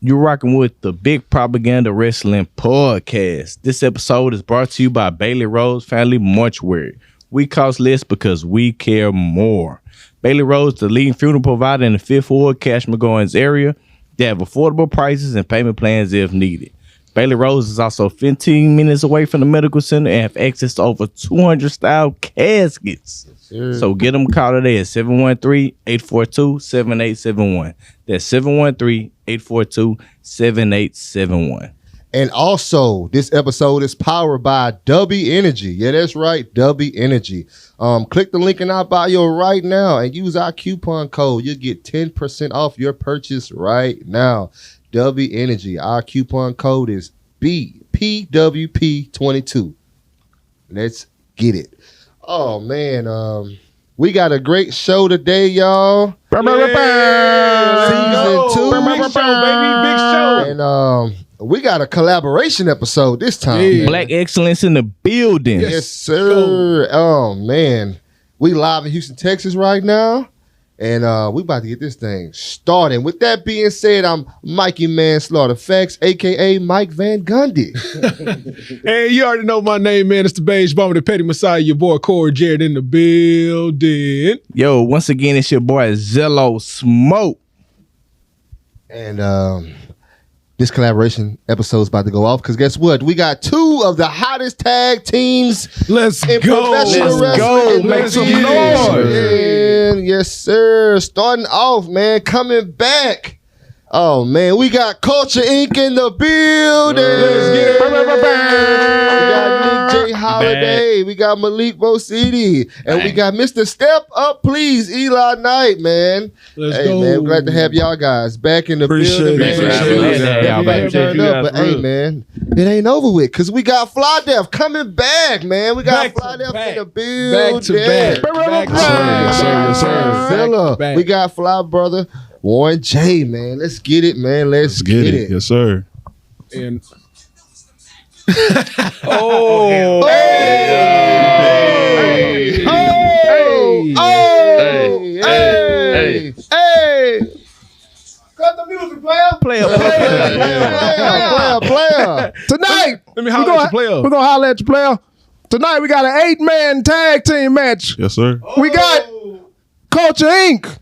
You're rocking with the Big Propaganda Wrestling Podcast. This episode is brought to you by Bailey Rose Family Mortuary. We cost less because we care more. Bailey Rose, the leading funeral provider in the 5th Ward, Cashmere-Goins area. They have affordable prices and payment plans if needed. Bailey Rose is also 15 minutes away from the medical center and have access to over 200 style caskets. Yes, so get them called today at 713-842-7871. That's 713-842-7871. And also, this episode is powered by W Energy. Yeah, that's right, W Energy. Click the link in our bio right now and use our coupon code. You'll get 10% off your purchase right now. W Energy. Our coupon code is PWP22. Let's get it. Oh, man. We got a great show today, y'all. Season 2. Big show, baby. Big show. And we got a collaboration episode this time. Yeah. Black excellence in the building. Yes, sir. Oh, man. We live in Houston, Texas right now. And we about to get this thing started. With that being said, I'm Mikey Manslaughter Facts, a.k.a. Mike Van Gundy. Hey, you already know my name, man. It's the Beige Bomber, the Petty Messiah, your boy Corey Jared in the building. Yo, once again, it's your boy ZILLA Smoke. And this collaboration episode is about to go off because guess what? We got 2 of the hottest tag teams Let's in go. professional Let's wrestling. go. Make some noise. Yes, sir. Starting off, man, coming back. Oh, man, we got Culture Inc. in the building. Let's get it. We got Nick J. Holiday. We got Malik BOSEDE. And we got Mr. Step Up, Please, Eli Knight, man. Let's hey, go. man, glad to have y'all guys back in the building. But hey, man, it ain't over with because we got Fly Def coming back, man. We got Fly Def in the building. Back to back. Back to Yes, back. Zilla. Back. We got Fly Brother Warren J, man. Let's get it, man. Let's get it. Yes, sir. And Oh, hey. hey. Cut the music, player. Player. Tonight, let me holler at your player. We're going to holler at your player. Tonight, we got an 8-man tag team match. Yes, sir. We got Culture Inc.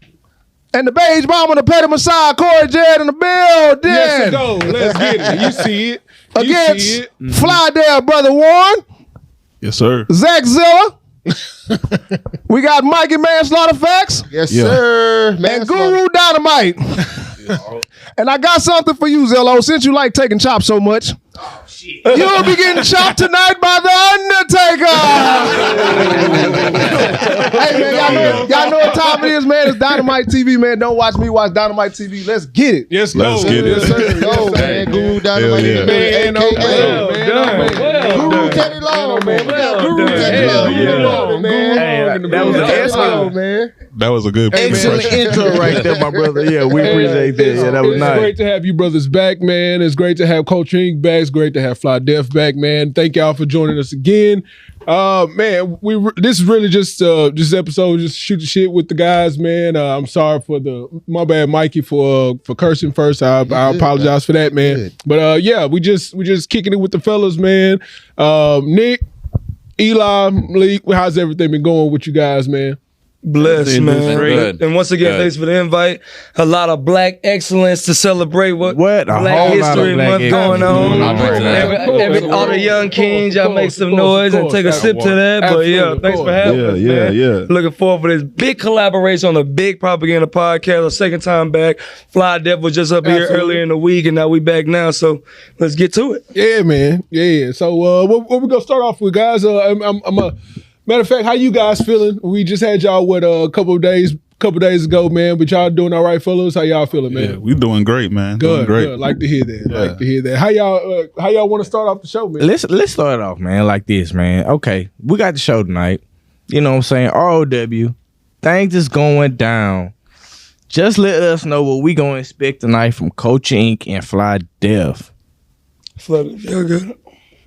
and the Beige Bomber, the Petty Messiah, Corey Jared in the building. Yes, go. Let's get it. You see it. Against Fly Dale, Brother Warren. Yes, sir. ZACK Zilla. We got Mikey Manslaughter Facts. Yes, sir. And Guru Dynamite. And I got something for you, Zillo, since you like taking chops so much. You'll be getting chopped tonight by The Undertaker. Hey, man, y'all know what time it is, man. It's Dynamite TV, man. Don't watch me, watch Dynamite TV. Let's get it. Yes, go. Let's get it. Yes, sir. Go, man. Guru Dynamite. Yeah. Man, Guru Teddy Long, man. Guru Teddy Long, man. That was an excellent, man. That was a good excellent intro right there, my brother. Yeah, we appreciate that. Yeah, that was It's nice. great to have you brothers back, man. It's great to have Culture Inc. back. It's great to have Fly Def back, man. Thank y'all for joining us again. Man, this is really just episode, just shoot the shit with the guys, man. I'm sorry for my bad, Mikey, for cursing first. I apologize for that, man. Good. But yeah, we just kicking it with the fellas, man. Nick, Eli, Malik, how's everything been going with you guys, man? Blessed, man. Great. And once again, thanks for the invite. A lot of black excellence to celebrate what A Black whole lot of History Black Month going on. excellence. All the young kings, y'all make some noise and take a sip to that. But yeah, thanks for having us, man. Looking forward for this big collaboration on the Big Propaganda Podcast. A second time back. Fly Def was just up here earlier in the week, and now we back now. So let's get to it. Yeah, man. Yeah. So what we gonna start off with, guys? Matter of fact, how you guys feeling? We just had y'all a couple of days ago, man. But y'all doing all right, fellas? How y'all feeling, man? Yeah, we doing great, man. Good, doing great. good. Like to hear that. Yeah. Like to hear that. How y'all want to start off the show, man? Let's start off, man, like this, man. Okay, we got the show tonight. You know what I'm saying? ROW, things is going down. Just let us know what we gonna expect tonight from Culture Inc. and Fly Def.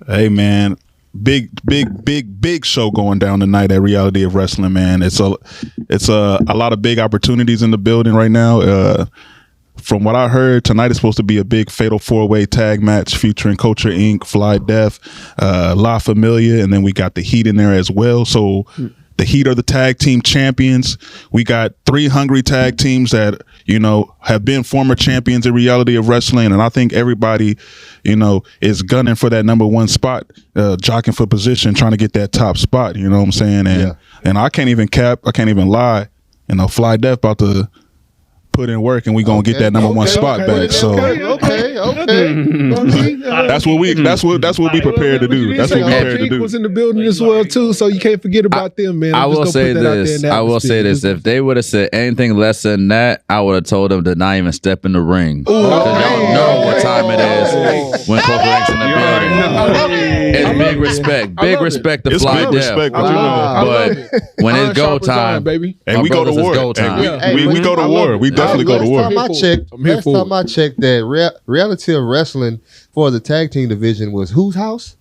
Hey, man. Big show going down tonight at Reality of Wrestling, man. It's a lot of big opportunities in the building right now. from what I heard, tonight is supposed to be a big fatal 4-way tag match featuring Culture Inc., Fly Def, La Familia, and then we got the Heat in there as well. So the Heat are the tag team champions. We got 3 hungry tag teams that, have been former champions in reality of wrestling. And I think everybody, is gunning for that number 1 spot, jockeying for position, trying to get that top spot. You know what I'm saying? And I can't even lie. Fly Def about to put in work, and we gonna get that number 1 spot back. So that's what we prepared to do. That's what we prepared to do. Was in the building as well too, so you can't forget about them, man. I will say this. If they would have said anything less than that, I would have told them to not even step in the ring. Because y'all know what time it is when Corporation's in the building. It's big respect. Big respect to Fly Def. But when it's go time, baby. And we go to war. We go to war. We definitely go to war. Last time I checked, that reality of wrestling for the tag team division was whose house?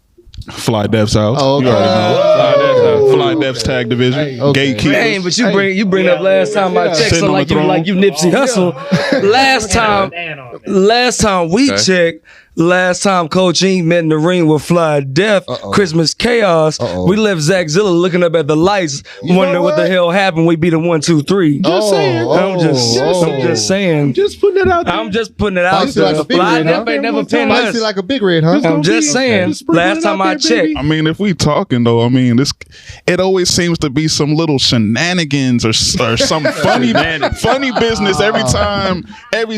Fly Def's house. Oh, okay. You already know. Fly Def's tag division. Okay. Gatekeepers. Man, but you bring up last time I checked, so like you Nipsey Hussle. Last time we checked. Last time Coach Inc. met in the ring with Fly Def, Christmas Chaos, we left Zach Zilla looking up at the lights, wondering what the hell happened. We beat him 1, 2, 3. I'm just saying. Just putting it out there. I'm just putting it out there. Like Fly Def ain't never pinned us. Like a big red, huh? I'm just saying. Last time I checked. I mean, if we talking though, I mean, it always seems to be some little shenanigans or some funny business every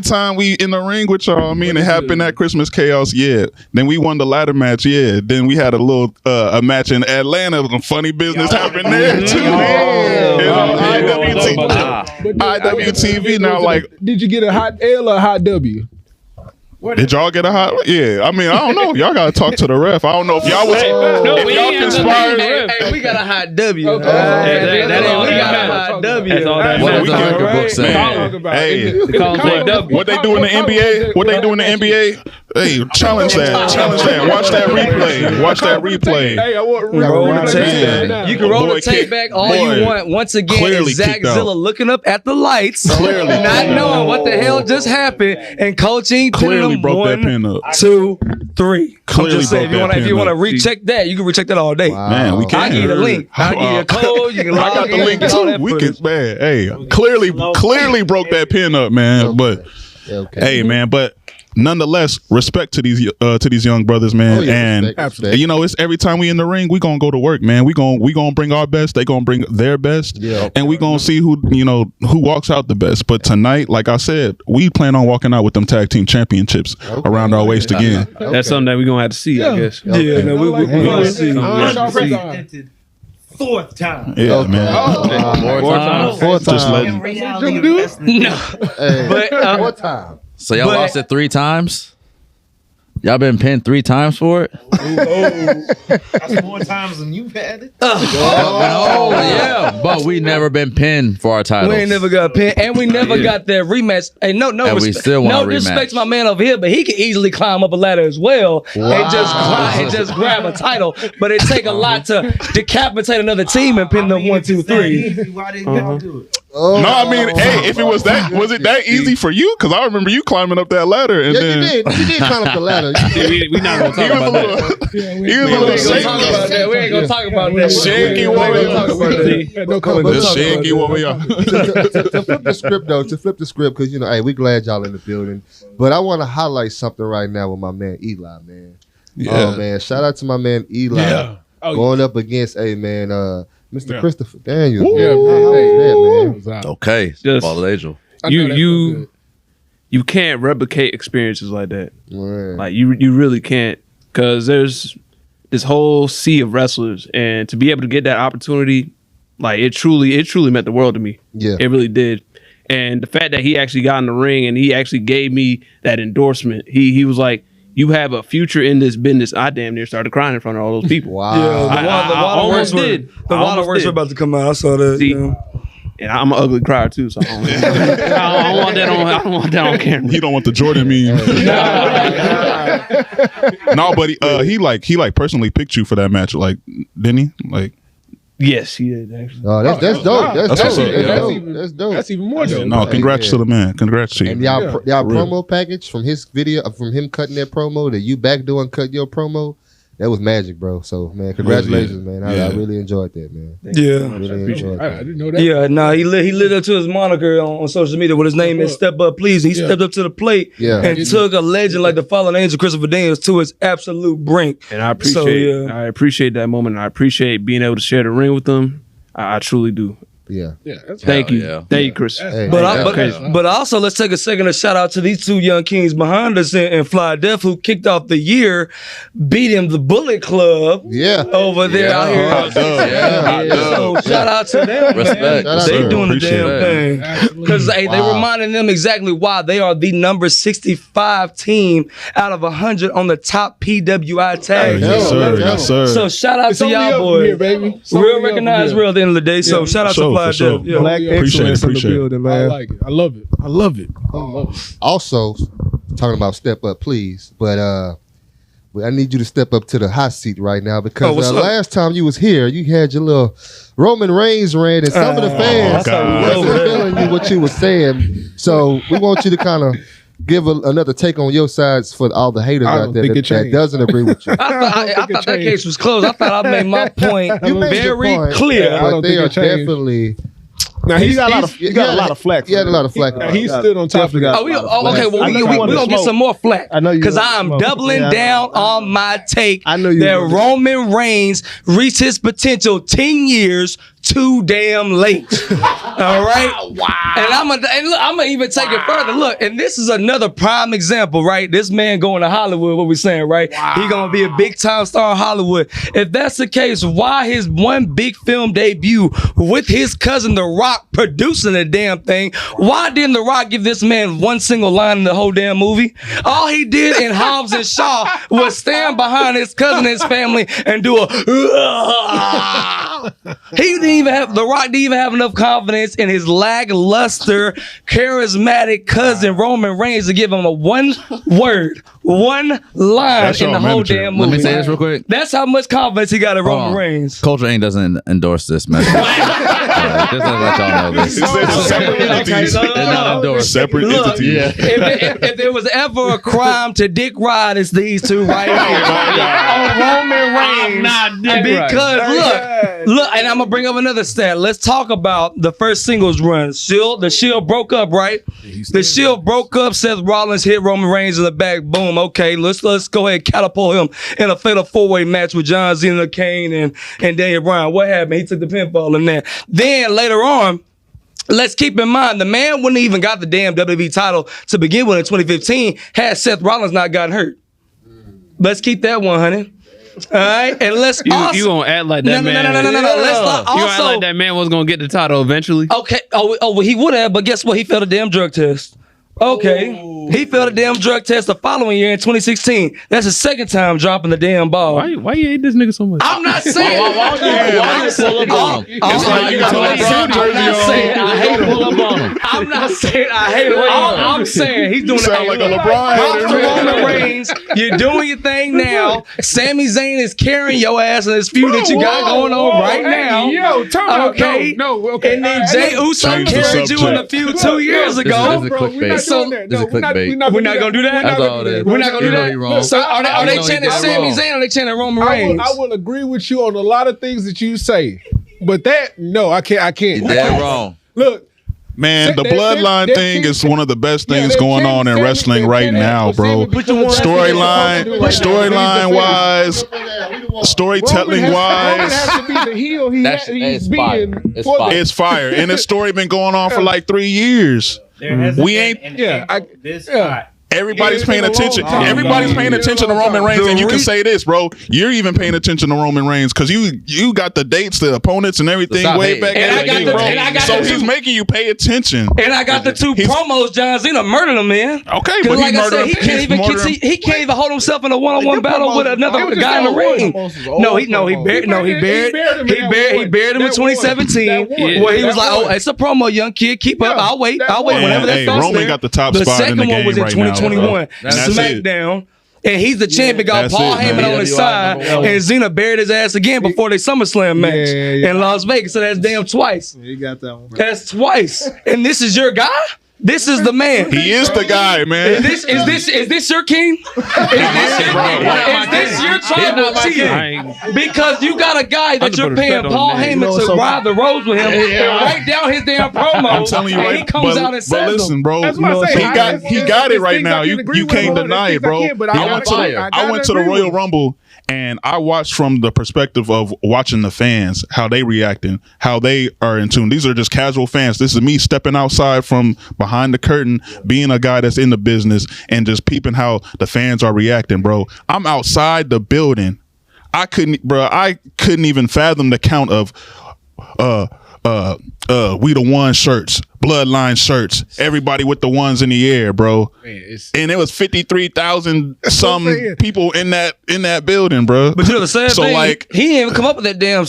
time we in the ring with y'all. I mean, it happened at Christmas Chaos. Yeah. Then we won the ladder match. Yeah. Then we had a little a match in Atlanta. Some funny business happened there too. IWTV now. Like, did you get a hot L or a hot W? Did y'all get a hot? Yeah, I mean, I don't know. Y'all gotta talk to the ref. I don't know if y'all was. If y'all conspired. Hey, we got a hot W. What does the record book say? Hey, what they do in the NBA? What they do in the NBA? Hey, challenge that. Watch that replay. Hey, I want roll the tape back. You can roll the tape back all you want. Once again, it's Zach Zilla looking up at the lights, not knowing what the hell just happened, and coaching clearly broke that pin up. 2, 3. Clearly just saying, if you want to recheck that, you can recheck that all day. Man, we can't. I'll give you the link. I'll give you a code. You can log in. I got the link too. We can, man. Hey, clearly broke that pin up, man. But hey, man, but. Nonetheless, respect to these young brothers, man. Respect. It's every time we in the ring, we gonna go to work, man. We gonna bring our best. They gonna bring their best, and we gonna see who walks out the best. But tonight, like I said, we plan on walking out with them tag team championships around our waist again. That's something that we gonna have to see, I guess. Yeah, no, we're gonna see. 4th time. Yeah, man. Fourth time. Just letting. No, but 4th time. So y'all lost it 3 times? Y'all been pinned 3 times for it? That's more times than you've had it. Yeah. But we never been pinned for our titles. We ain't never got pinned, and we never got that rematch. Hey, no and respect. We still want no a rematch. disrespect to my man over here, but he can easily climb up a ladder as well and just grab a title. But it take a lot to decapitate another team and pin them 1, 2, 3. Why didn't y'all do it? No, I mean, hey, if it was that, was it that easy for you? Because I remember you climbing up that ladder, and then you did climb up the ladder. We not gonna talk about that. He was a little shaky. We ain't gonna talk about that. Shaky warrior. The shaky warrior. To flip the script, though, because hey, we glad y'all in the building. But I want to highlight something right now with my man Eli, man. Yeah. Oh man, shout out to my man Eli. Yeah. Going up against Mr. Yeah. Christopher Daniels. Yeah, man. Okay. Just- Fallen Angel. You can't replicate experiences like that. Man. Like you really can't, because there's this whole sea of wrestlers, and to be able to get that opportunity, like it truly meant the world to me. Yeah. It really did. And the fact that he actually got in the ring and he actually gave me that endorsement, he was like, "You have a future in this business." I damn near started crying in front of all those people. Wow. The almost did. The water words were about to come out. I saw that. See, and I'm an ugly crier too, so I don't want that on camera. He don't want the Jordan meme. No, but he personally picked you for that match, like, didn't he? Like, Yes, he did actually. Oh, that's dope. That's dope. That's even more dope. No, congrats to the man. Congrats to you. And y'all promo package from his video, from him cutting that promo, that you back doing cut your promo, that was magic, bro. So, man, congratulations, man. I really enjoyed that, man. Yeah. Really enjoyed that. I didn't know that. Yeah, nah, he lived up to his moniker on social media. What his name is, Step Up Please. He stepped up to the plate and took a legend like the fallen angel Christopher Daniels to his absolute brink. And I appreciate that moment. I appreciate being able to share the ring with them. I truly do. Yeah. Thank you. Thank you, Chris. But also, let's take a second to shout out to these two young kings behind us in Fly Def who kicked off the year, beating the Bullet Club over there out here. So shout out to them. Respect. They doing the damn thing. Because they reminding them exactly why they are the number 65 team out of 100 on the top PWI tag. Yes, sir. So shout out to y'all boys. Real recognized real at the end of the day. So shout out to Black excellence in the building, man. I like it. I love it. Also, talking about step up, please. But I need you to step up to the hot seat right now because last time you was here, you had your little Roman Reigns rant, and some of the fans wasn't feeling you what you were saying. So we want you to kind of give another take on your sides for all the haters out there that doesn't agree with you. I thought that case was closed. I thought I made my point very clear. But they are definitely. Now he got a lot of flack. He had a lot of flack. He stood on top of that. Okay. Well, we're gonna get some more flack. I know you because I'm doubling down on my take. I know you that Roman Reigns reached his potential 10 years too damn late. All right. Wow. And I'm gonna even take it further. Look, and this is another prime example, right? This man going to Hollywood. What we saying, right? He gonna be a big time star in Hollywood. If that's the case, why his one big film debut with his cousin The Rock producing the damn thing? Why didn't The Rock give this man one single line in the whole damn movie? All he did in Hobbs and Shaw was stand behind his cousin and his family and do a. The Rock didn't even have enough confidence in his lackluster, charismatic cousin Roman Reigns to give him a one line in the whole damn movie. Let me say this real quick. That's how much confidence he got in Roman Reigns. Culture Inc. doesn't endorse this message. Just to let y'all know this. Separate entity. If there was ever a crime to dick ride, it's these two right here. On Roman Reigns. Because look, and I'm gonna bring up another stat. Let's talk about the first singles run. The Shield broke up, right? The Shield broke up. Seth Rollins hit Roman Reigns in the back. Boom. Okay, let's go ahead and catapult him in a fatal 4-way match with John Cena, Kane, and Daniel Bryan. What happened? He took the pinfall in that. Then later on, let's keep in mind, the man wouldn't even got the damn WWE title to begin with in 2015 had Seth Rollins not gotten hurt. Let's keep that one, honey. All right, and let's you gonna act like that man? No. You gonna act like that man was gonna get the title eventually? Okay. Well, he would have, but guess what? He failed a damn drug test. Okay. He failed a damn drug test the following year in 2016. That's the second time dropping the damn ball. Why you hate this nigga so much? I'm not saying. I'm not saying I hate him. I'm saying he's doing sound like a LeBron hater. Roman Reigns, you're doing your thing now. Sami Zayn is carrying your ass in this feud that you got going on right now. Yo, turn up. Okay. No, okay. And then Jey Uso carried you in the feud 2 years ago. This is clickbait. This is clickbait. We're not gonna do that. That's all it is. We're not gonna do that. Wrong. So are they chanting Sami Zayn or are they chanting Roman Reigns? I will agree with you on a lot of things that you say, but I can't. You're dead wrong. Look. Man, the bloodline thing is one of the best things going on in wrestling right now, bro. Storyline wise, storytelling wise, it's fire. And this story been going on for like 3 years. We ain't. Everybody's paying attention. Everybody's paying attention to Roman Reigns, and you can say this, bro. You're even paying attention to Roman Reigns because you got the dates, the opponents, and everything way back. So he's making you pay attention. And I got the two promos. John Cena murdered him, man. Okay, but like I said, he can't even hold himself in a one-on-one battle with another guy in the ring. He buried him in 2017, where he was like, "Oh, it's a promo, young kid. Keep up. I'll wait. Whenever that starts." Roman got the top spot in the game right now. 2021 SmackDown. And he's the champion. Got Paul Heyman on his side, and Cena buried his ass again before the SummerSlam match in Las Vegas. So that's damn twice. You got that one. That's twice. And this is your guy? This is the man. He is the guy, man. Is this your king? Is this your tribal chief? Because you got a guy that you're paying Paul Heyman to ride the roads with him and write down his damn promo. I'm telling you, and right, he comes out and says, listen, bro, he got it right now. You can't deny it, bro. I went to the Royal Rumble. And I watched from the perspective of watching the fans, how they reacting, how they are in tune. These are just casual fans. This is me stepping outside from behind the curtain, being a guy that's in the business and just peeping how the fans are reacting, bro. I'm outside the building. I couldn't even fathom the count of we the one shirts, bloodline shirts, everybody with the ones in the air, bro. Man, and it was 53,000 some people in that building, bro. But you know the sad thing, like, he didn't even come up with that damn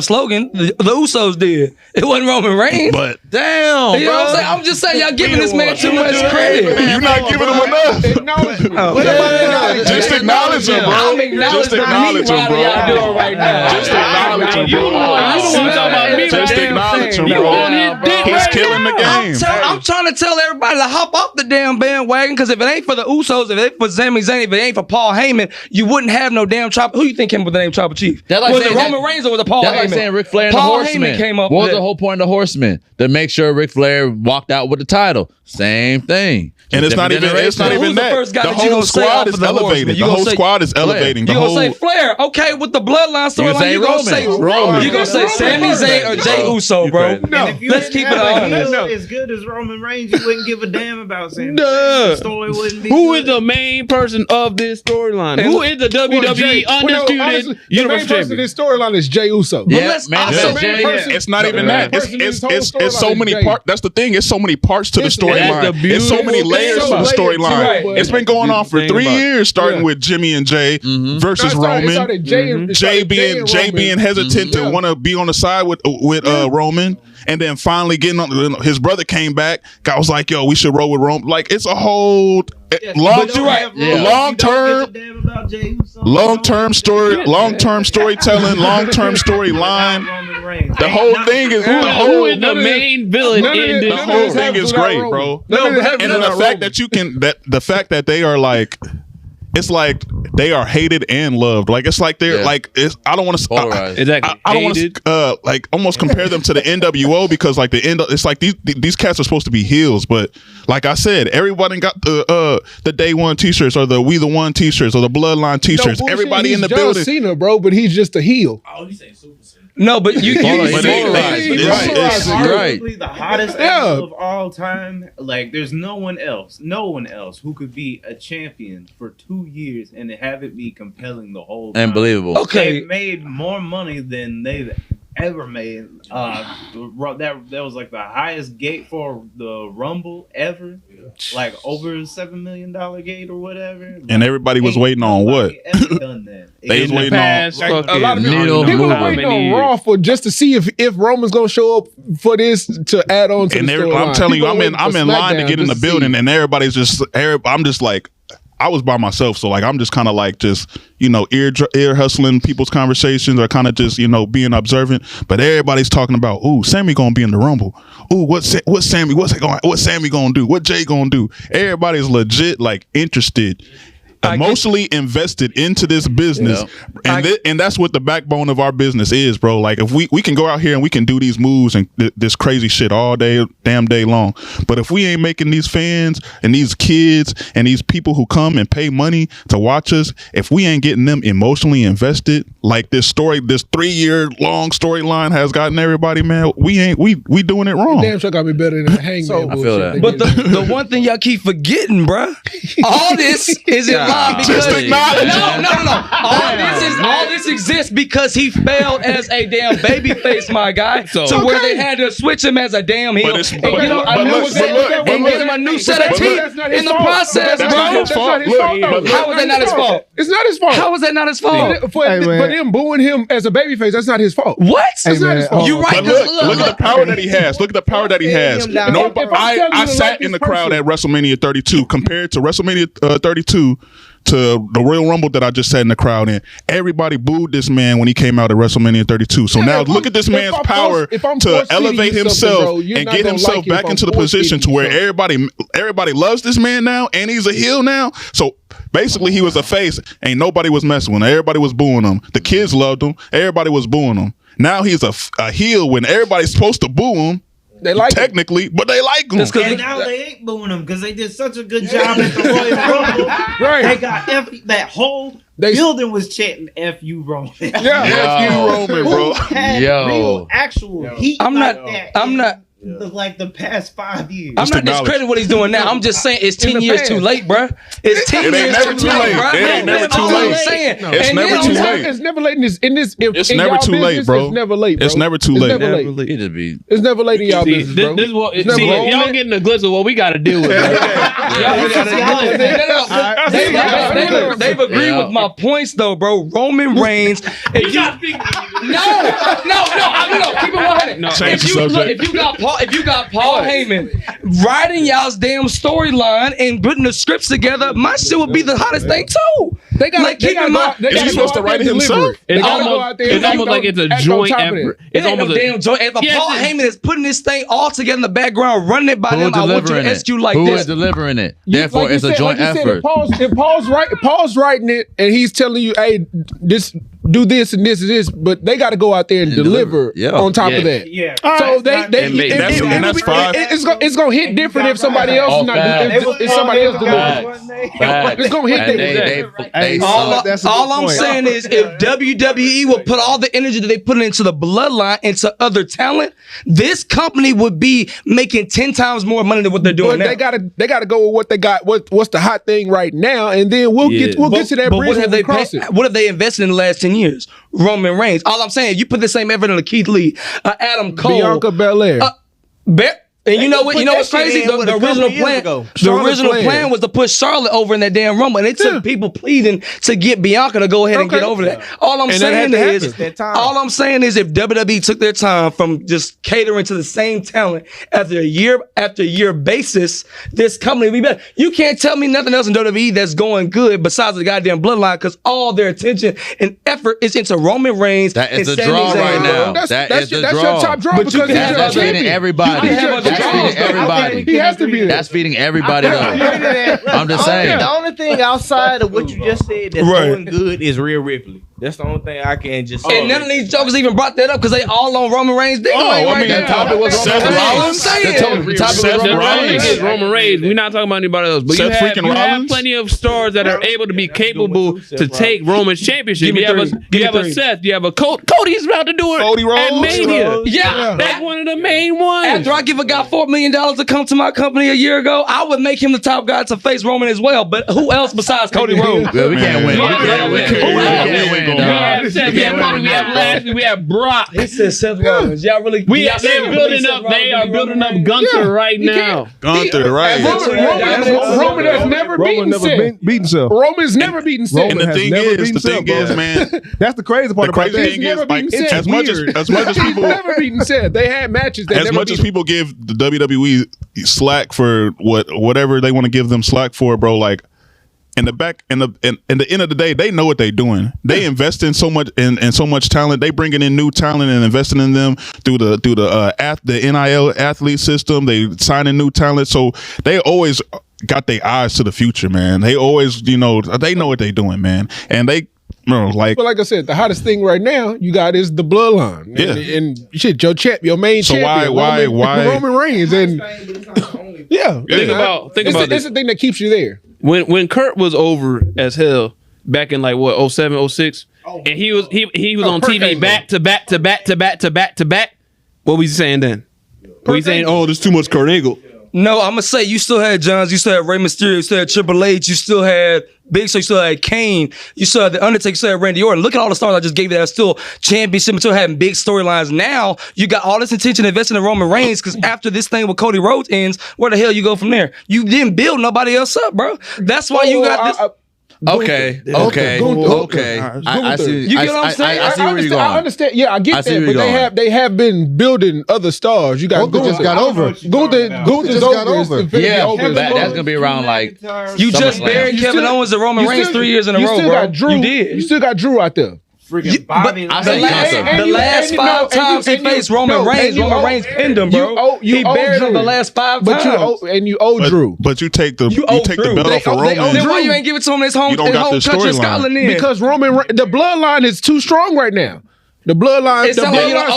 slogan. The Usos did. It wasn't Roman Reigns. But damn, you know what I'm saying? I'm just saying y'all giving this man too much credit. You're not giving him enough. Just acknowledge him, bro. Just acknowledge him, bro. Just acknowledge him, bro. Just acknowledge him, bro. He's killing the game. I'm trying to tell everybody to hop off the damn bandwagon, because if it ain't for the Usos, if it ain't for Sami Zayn, if it ain't for Paul Heyman, you wouldn't have no damn Tribal. Who you think came up with the name Tribal Chief? Was it Roman Reigns or was it Paul Heyman? That's like saying Ric Flair and Paul the Horsemen. Heyman came up what was with the whole point of the Horsemen? To make sure Ric Flair walked out with the title. Same thing. And it's not even that. The whole squad is elevated. The whole squad is elevating. You gonna say Flair? Okay, with the bloodline storyline, you gonna say Roman. You gonna say Sami Zayn or Jey Uso, bro? No, let's keep it honest. As good as Roman Reigns, you wouldn't give a damn about Sami. The story wouldn't be. Who is the main person of this storyline? Who is the WWE undisputed Universal Champion? This storyline is Jey Uso. It's not even that. It's so many parts. That's the thing. It's so many parts to the storyline. It's so many layers to the storyline. It's been going on for 3 years, starting with Jimmy and Jay versus Roman. Jay being hesitant to want to be on the side with Roman, and then finally getting on. His brother came back. Guy was like, "Yo, we should roll with Roman." Like, it's a whole long term story, long term storytelling, long term storyline. The whole thing is who is the main villain in this? The whole thing is great, bro. And then the fact that they are like, it's like they are hated and loved. Like, it's like they're like, I don't want to exactly. I don't want to like almost compare them to the NWO, because like it's like these cats are supposed to be heels, but like I said, everybody got the Day One T-shirts or the We the One T-shirts or the Bloodline T-shirts. Everybody in the building. John Cena, bro, but he's just a heel. Oh, he's saying Super Cena. No, but you it's probably the hottest angle of all time. Like, there's no one else who could be a champion for 2 years and have it be compelling the whole time. Unbelievable. Okay, they've made more money than they've ever made. That was like the highest gate for the Rumble ever, like over $7 million gate or whatever. And everybody was waiting on what? Ever done that? They was waiting on a lot of people were waiting on Raw for just to see if Roman's gonna show up for this to add on to the storyline. I'm telling you, I'm in line to get in the building, and everybody's just. I'm just like. I was by myself, so like I'm just kind of like just ear hustling people's conversations, or kind of just being observant. But everybody's talking about, ooh, Sammy gonna be in the Rumble. Ooh, what's Sammy gonna do? What Jay gonna do? Everybody's legit like interested, emotionally invested into this business, and that's what the backbone of our business is, bro. Like, if we can go out here and we can do these moves and this crazy shit all day, damn day long, but if we ain't making these fans and these kids and these people who come and pay money to watch us, if we ain't getting them emotionally invested, like this 3-year long storyline has gotten everybody, man, we doing it wrong. Damn sure got me better than the Hangman. I feel that. But the one thing y'all keep forgetting, bruh, all this is in line because all this exists because he failed as a damn babyface, my guy. So where they had to switch him as a damn heel, and give him a new set of teeth in the process, bro. How was that not his fault? It's not his fault. How was that not his fault? For them booing him as a babyface, that's not his fault. What? That's not his fault. You're right. Look at the power that he has. Look at the power that he has. I sat in the crowd at WrestleMania 32 compared to WrestleMania 32 to the Royal Rumble that I just sat in the crowd in. Everybody booed this man when he came out at WrestleMania 32. So now look at this man's power to elevate himself and get himself back into the position to where everybody loves this man now, and he's a heel now. So basically, he was a face. Ain't nobody was messing with him. Everybody was booing him. The kids loved him. Everybody was booing him. Now he's a heel when everybody's supposed to boo him. They like technically, but they like him. And now they ain't booing him because they did such a good job at the Royal Rumble. Right. They got that whole building was chanting "F you Roman." Yeah, F you Roman, bro. Real actual heat. I'm not. Like the past 5 years. I'm not discrediting what he's doing now. I'm just saying it's 10 years too late, bro. It's 10 years too late, bro. It ain't never too late. It's never too late. It's never late in this. It's never too late, bro. It's never late, bro. It's never too late. It's never late in y'all business, bro. This is what y'all getting a glimpse of what we got to deal with. They've agreed with my points, though, bro. Roman Reigns. No. Keep it 100. If you got Paul Heyman writing y'all's damn storyline and putting the scripts together, my shit would be the hottest thing too. They got keep in mind. Is he supposed to write it himself? It's almost like it's a joint effort. It's almost a damn joint. If Paul Heyman is putting this thing all together in the background, running it by them, I want you to execute like this. Who is delivering it? Therefore, it's a joint effort. If Paul's writing it and he's telling you, hey, do this and this and this, but they got to go out there and deliver on top of that. Yeah. So that's fine. It's gonna hit different if somebody else not if somebody else delivers. It's gonna hit different. All I'm saying is if WWE would put all the energy that they put into the bloodline into other talent, this company would be making 10 times more money than what they're doing now. They gotta go with what they got. What's the hot thing right now, and then we'll get to that bridge when we cross it. What have they invested in the last 10 years? Roman Reigns. All I'm saying, you put the same effort into Keith Lee, Adam Cole, Bianca Belair. And you know what? You know what's crazy? The original plan was to push Charlotte over in that damn Rumble, and it took people pleading to get Bianca to go ahead and get over that. All I'm saying is, if WWE took their time from just catering to the same talent after year basis, this company would be better. You can't tell me nothing else in WWE that's going good besides the goddamn bloodline, because all their attention and effort is into Roman Reigns. That is the draw right now. That's your top draw. But that's feeding everybody. Everybody. He has to be there. That's feeding everybody though. I'm just saying. The only thing outside of what you just said that's going good is Rhea Ripley. That's the only thing I can just say. And none of these jokers even brought that up because they all on Roman Reigns. The topic was Roman Reigns. The topic is Roman Reigns. We're not talking about anybody else. But you have plenty of stars that are able to be capable to take Roman's championship. You have a Seth. You have a Cody's about to do it at Mania. Yeah. That's one of the main ones. After I give a guy $4 million to come to my company a year ago, I would make him the top guy to face Roman as well. But who else besides Cody Rhodes? Well, we can't win. We can't win. We have Seth, we have Lashley, we have Brock. He said Seth Rollins. Y'all really? They are building up Gunther right now. Gunther, right? Roman has never beaten Seth. Roman's never beaten Seth. And the thing is, man, that's the crazy part about that. He's never beaten Seth. As much as people never beaten Seth, they had matches. As much as people give the WWE slack for whatever they want to give them slack for, bro, like. In the end of the day, they know what they're doing. They invest in so much and so much talent. They bringing in new talent and investing in them through the NIL athlete system. They signing new talent, so they always got their eyes to the future, man. They always, they know what they're doing, man, and they. No, but like I said, the hottest thing right now you got is the bloodline. Yeah, and shit, your main champion. Why Roman Reigns? And think about this. The thing that keeps you there. When Kurt was over as hell back in 07, 06, and he was on TV back to back. What was he saying then? Were you saying, there's too much Kurt Angle? No, I'm gonna say you still had Johns, you still had Rey Mysterio, you still had Triple H, you still had Big Show, you still had Kane, you still had The Undertaker, you still had Randy Orton. Look at all the stars I just gave you that are still championship and still having big storylines. Now you got all this attention invested in Roman Reigns because after this thing with Cody Rhodes ends, where the hell you go from there? You didn't build nobody else up, bro. That's why you got this. Okay. I see. You get what I'm saying? I see where you're going. I understand. Yeah, I get that. But they have been building other stars. You got Gunther just got over. Gunther's over. Yeah, that's gonna be around like you just buried Kevin Owens and Roman Reigns 3 years in a row, bro. You did. You still got Drew out there. Freaking Bobby. The last 5 times he faced Roman Reigns pinned him, bro. He buried him the last 5 times. You owe Drew. But you take the belt off of Roman. Then why you ain't give it to him in his home country, Scotland? Because the bloodline is too strong right now. The bloodline. It's like you don't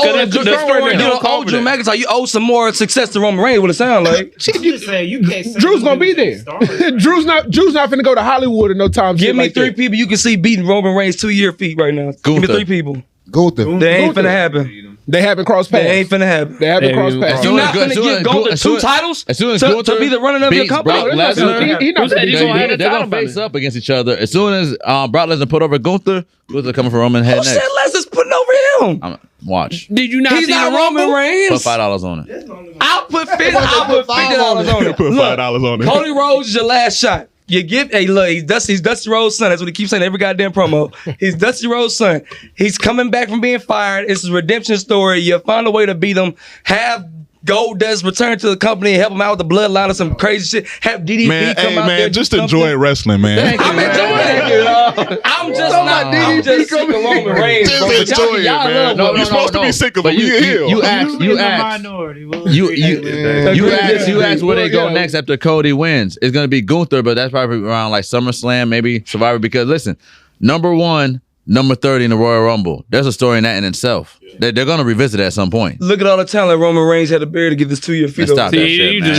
owe Drew McIntyre. You owe some more success to Roman Reigns. What it sound like? Drew's gonna be there. Drew's not finna go to Hollywood in no time. Give me 3 people you can see beating Roman Reigns 2-year feet right now. Give me 3 people. Gunther. They ain't finna happen. They haven't crossed paths. They ain't finna happen. They haven't crossed paths. You're not finna give Gunther 2 titles to be the running of your company. They're gonna face up against each other. As soon as Brock Lesnar put over Gunther coming for Roman head next. Who said Lesnar's putting over him? Watch. Did you not He's see not the Roman Rumble? Reigns. Put $5 on it. I'll put $50 on it. Put $5 on it. Cody Rhodes is your last shot. You give he's Dusty Rhodes' son. That's what he keeps saying every goddamn promo. He's Dusty Rhodes' son. He's coming back from being fired. It's his redemption story. You find a way to beat him. Have Goldust return to the company and help him out with the bloodline or some crazy shit. Have DDP come out there. Just enjoy wrestling, man. I'm enjoying it. I'm just sick of Roman Reigns. Just enjoy it, man. You're supposed to be sick of him. You asked where they go next after Cody wins. It's gonna be Gunther, but that's probably around like SummerSlam, maybe Survivor. Because listen, number 1, number 30 in the Royal Rumble. There's a story in that in itself. They're going to revisit it at some point. Look at all the talent Roman Reigns had to bear to get this 2-year feat. Stop that shit, man.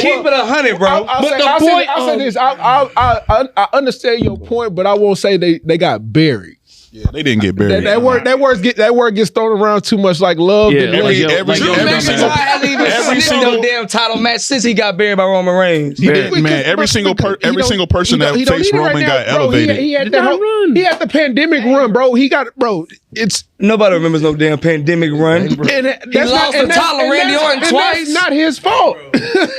Keep it 100, bro. I'll say this. I understand your point, but I won't say they got buried. Yeah, they didn't get buried. That word gets thrown around too much like love. Drew McIntyre hasn't even sniffed no damn title match since he got buried by Roman Reigns. Every single person that faced Roman got elevated. He had the pandemic run, bro. It's nobody remembers no damn pandemic run. He lost the title to Randy Orton twice. That's not his fault.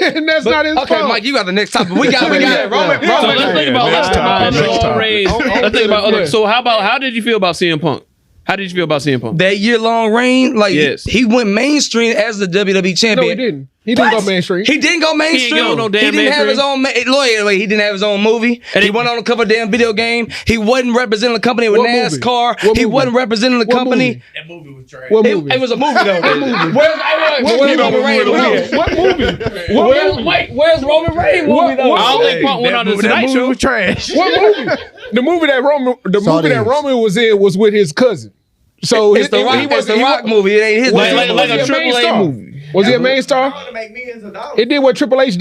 And that's not his fault. Okay, Mike, you got the next topic. We got Roman. So let's think about other Reigns. Let's think about other. So how did you feel about CM Punk? How did you feel about CM Punk? That year-long reign, he went mainstream as the WWE champion. No, he didn't. He didn't go mainstream. He didn't go mainstream. He didn't have his own he didn't have his own movie. And he went on to cover a damn video game. He wasn't representing the company with NASCAR. He wasn't representing the company. That movie was trash. What movie? It was a movie though. What movie? Where's Roman Reigns movie though? I don't think Punk went on the Tonight Show. Was trash. What movie? The movie that Roman was in was with his cousin. So it's the Rock movie. It ain't his like a Triple A movie. Was he a main star? It did what Triple H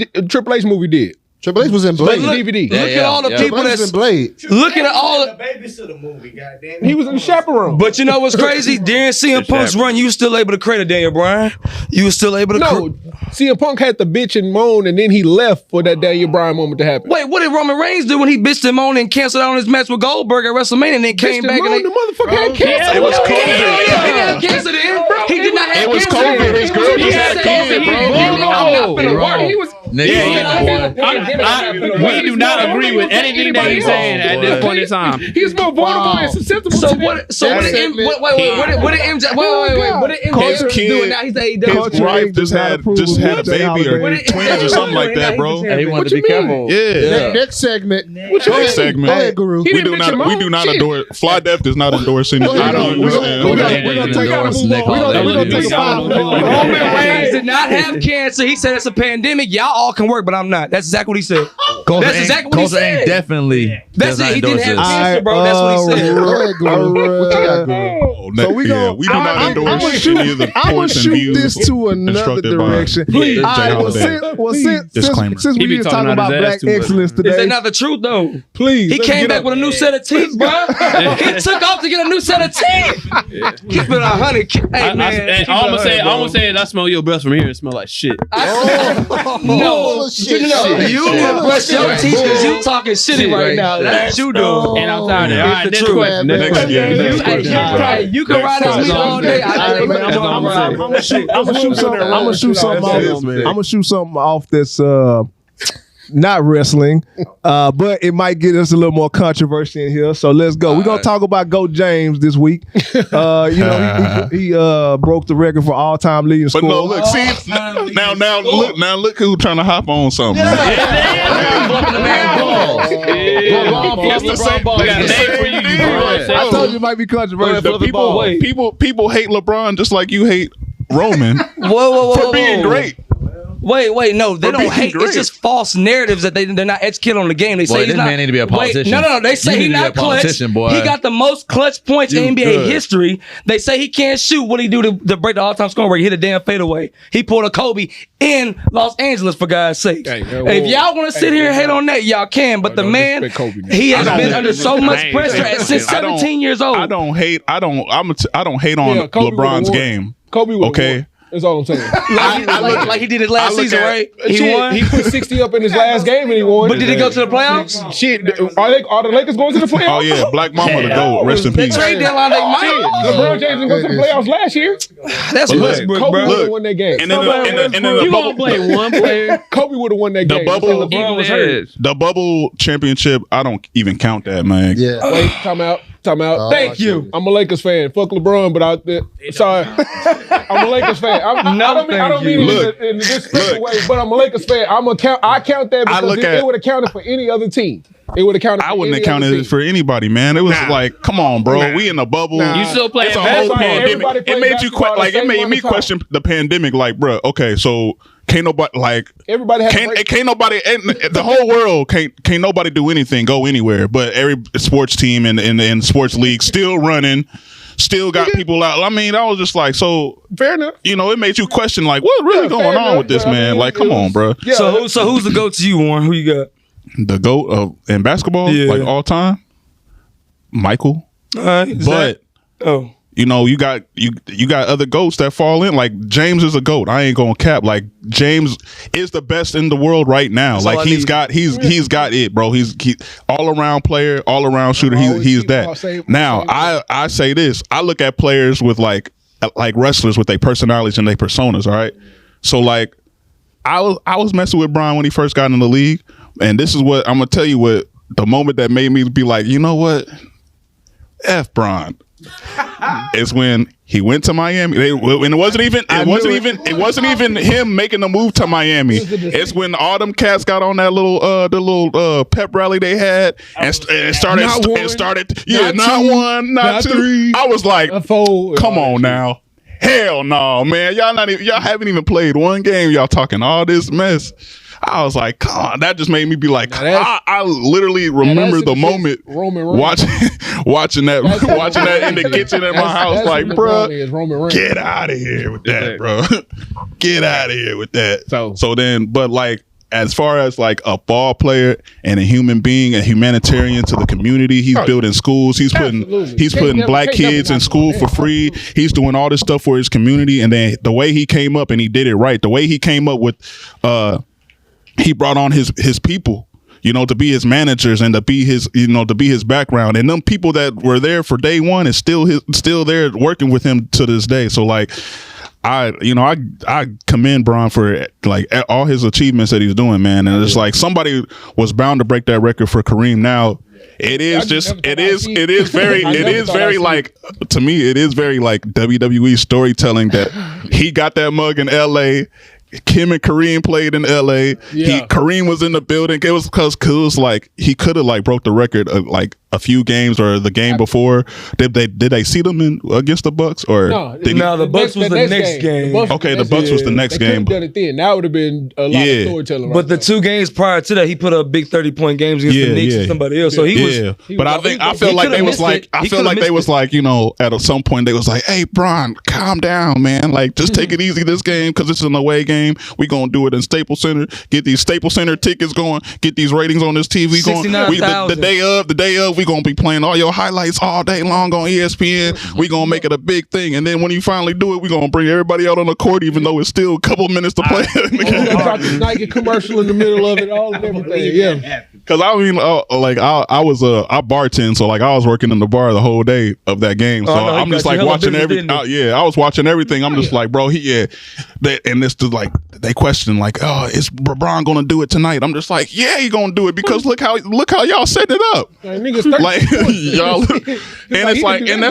movie did. Triple H was in Blade. DVD. Look at all the people that's in Blade. Look at all the babysitter movie. Goddamn. He was in the Chaperone. But you know what's crazy? During CM Punk's run, you were still able to credit Daniel Bryan. You were still able to. No, CM Punk had to bitch and moan, and then he left for that Daniel Bryan moment to happen. Wait, what did Roman Reigns do when he bitched and moaned and canceled out on his match with Goldberg at WrestleMania, and then came back and the motherfucker had cancer. It was COVID. He didn't have cancer then, bro. He did not have cancer. It was COVID. His girl just had COVID, bro. We do not agree with anything that he's saying at this point in time. He's more vulnerable and susceptible. So what did MJ do now? He's AEW. His wife just had a baby or twins or something like that, bro. And he wanted to be careful. Yeah. Next segment. Next segment. Go ahead, Guru. We do not endorse. Fly Death does not endorse anything. We're gonna take a 5. Roman Reigns did not have cancer. He said it's a pandemic. Y'all all can work, but I'm not. That's exactly what he said. That's exactly what he said. Definitely. That's it. He didn't have cancer, bro. That's what he said. Go ahead, Guru. What you got, Guru? So we do not endorse any of the I'm gonna points and shoot views this to another direction. Since we were talking about black excellence today, Is that not the truth though? Please, he came back with a new set of teeth, bro. He took off to get a new set of teeth. Keep it 100. Hey man, I'm gonna say I smell your breath from here and smell like shit. No, you can brush your teeth because you talking shitty right now. That's what you doing. And I'm tired of it. All right, next question. You can ride this meat all day. I'm gonna shoot something off this not wrestling, but it might get us a little more controversy in here. So let's go. We're gonna talk about GOAT James this week. He broke the record for all-time leading scorer. But no, look, see, now look who's trying to hop on something. I told you it might be controversial. People hate LeBron just like you hate Roman for being great. Wait, no, they don't hate. Great. It's just false narratives that they're not educated on the game. They say this man need to be a politician. No. They say he's not clutch. Boy. He got the most clutch points in NBA history. They say he can't shoot. What he do to break the all-time scoring record? He hit a damn fadeaway. He pulled a Kobe in Los Angeles, for God's sake. If y'all want to sit here and hate on that, y'all can. But the man, he has been under so much pressure since 17 years old. I don't hate on LeBron's game. Kobe would okay. That's all I'm saying. Like he did it last season, right? He won. He put 60 up in his last game and he won. But did he go to the playoffs? Shit, are the Lakers going to the playoffs? Oh yeah, Black Mama the GOAT. Rest in peace. Trade deadline, they might. LeBron James didn't go to the playoffs last year. That's Westbrook, Kobe bro. would have won that game. And then you gonna blame one player? Kobe would have won that game. LeBron was hurt. The bubble championship, I don't even count that, man. Yeah. Wait, time out. Thank you. I'm a Lakers fan. Fuck LeBron, but sorry. I'm a Lakers fan. I don't mean it in this special way, but I'm a Lakers fan. I count that because it would have counted for any other team. It would have counted. I wouldn't have counted it for anybody, man. It was like, come on, bro. We in the bubble. You still playing basketball? pandemic. It made you it made me question the pandemic. Like, bro, okay, so can't nobody everybody can't nobody the whole world can't nobody do anything, go anywhere, but every sports team and sports league still running. Still got people out. I mean, I was just like, so fair enough. It made you question, like, what's really going on with this man? Like, come on, bro. Yeah. So who's the GOAT to you, Warren? Who you got? The GOAT in basketball, like all time, Michael. But you got other GOATs that fall in. Like James is a GOAT. I ain't gonna cap. Like James is the best in the world right now. That's like he's got it, bro. He's all around player, all around shooter. He's that. Now I say this. I look at players with like wrestlers with their personalities and their personas. All right. So like I was messing with Brian when he first got in the league. And this is what I'm gonna tell you. What the moment that made me be like, you know what, F Bron, is when he went to Miami. And it wasn't even him making the move to Miami. It's when all them cats got on that little pep rally they had and started. Not one, not two. I was like, come on now. Hell no, man. Y'all haven't even played one game. Y'all talking all this mess. I was like, come on. That just made me be like, I literally remember the moment watching that in the kitchen at my house. Like, bro, get out of here with that, bro. Get out of here with that. So then, but like, as far as like a ball player and a human being, a humanitarian to the community, he's building schools. He's putting black kids in school for free. He's doing all this stuff for his community. And then the way he came up and he did it right. The way he came up with, he brought on his people, to be his managers and to be his background. And them people that were there for day one is still there working with him to this day. So like, I commend Bron for like all his achievements that he's doing, man. And it's like somebody was bound to break that record for Kareem. Now it is very like, to me, it is very like WWE storytelling that he got that mug in LA. Kim and Kareem played in LA. Kareem was in the building. It was because it was like he could have like broke the record like a few games or the game before. Did they see them against the Bucks or the Bucks was the next game. The Bucks was the next game. Done it then. That would have been a lot of storytelling. But the 2 games prior to that, he put up big 30-point games against the Knicks and somebody else. So he was. But I feel like they was like at some point they was like, hey Bron, calm down, man. Like just take it easy this game because it's an away game. We gonna do it in Staples Center. Get these Staples Center tickets going. Get these ratings on this TV going. The day of we gonna be playing all your highlights all day long on ESPN. We gonna make it a big thing, and then when you finally do it, we gonna bring everybody out on the court, even though it's still a couple minutes to play. The Nike commercial in the middle of it, all and everything. Yeah. Because I mean, I bartend, so like I was working in the bar the whole day of that game. So I'm just like watching everything. I was watching everything. I'm just like, bro, and this is like they question like, oh, is LeBron gonna do it tonight? I'm just like, yeah, he gonna do it because look how y'all set it up. Like y'all, and it's like, and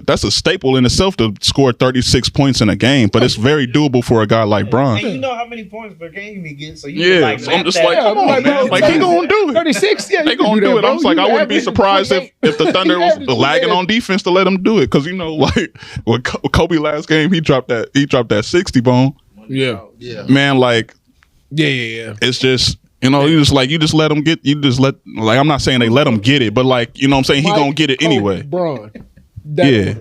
that's a staple in itself to score 36 points in a game, but it's very doable for a guy like Bron. And you know how many points per game he gets, so so I'm just like, come on, man. Like he gonna do it. 36, yeah, they gonna do it. I'm just like, I wouldn't be surprised if the Thunder was lagging on defense to let him do it, because you know, like with Kobe last game, he dropped that 60 bone. Yeah, man, like yeah. It's just, you know, you just let him get. You just let, like, I'm not saying they let him get it, but like, you know what I'm saying, he gonna get it anyway. Bron, yeah.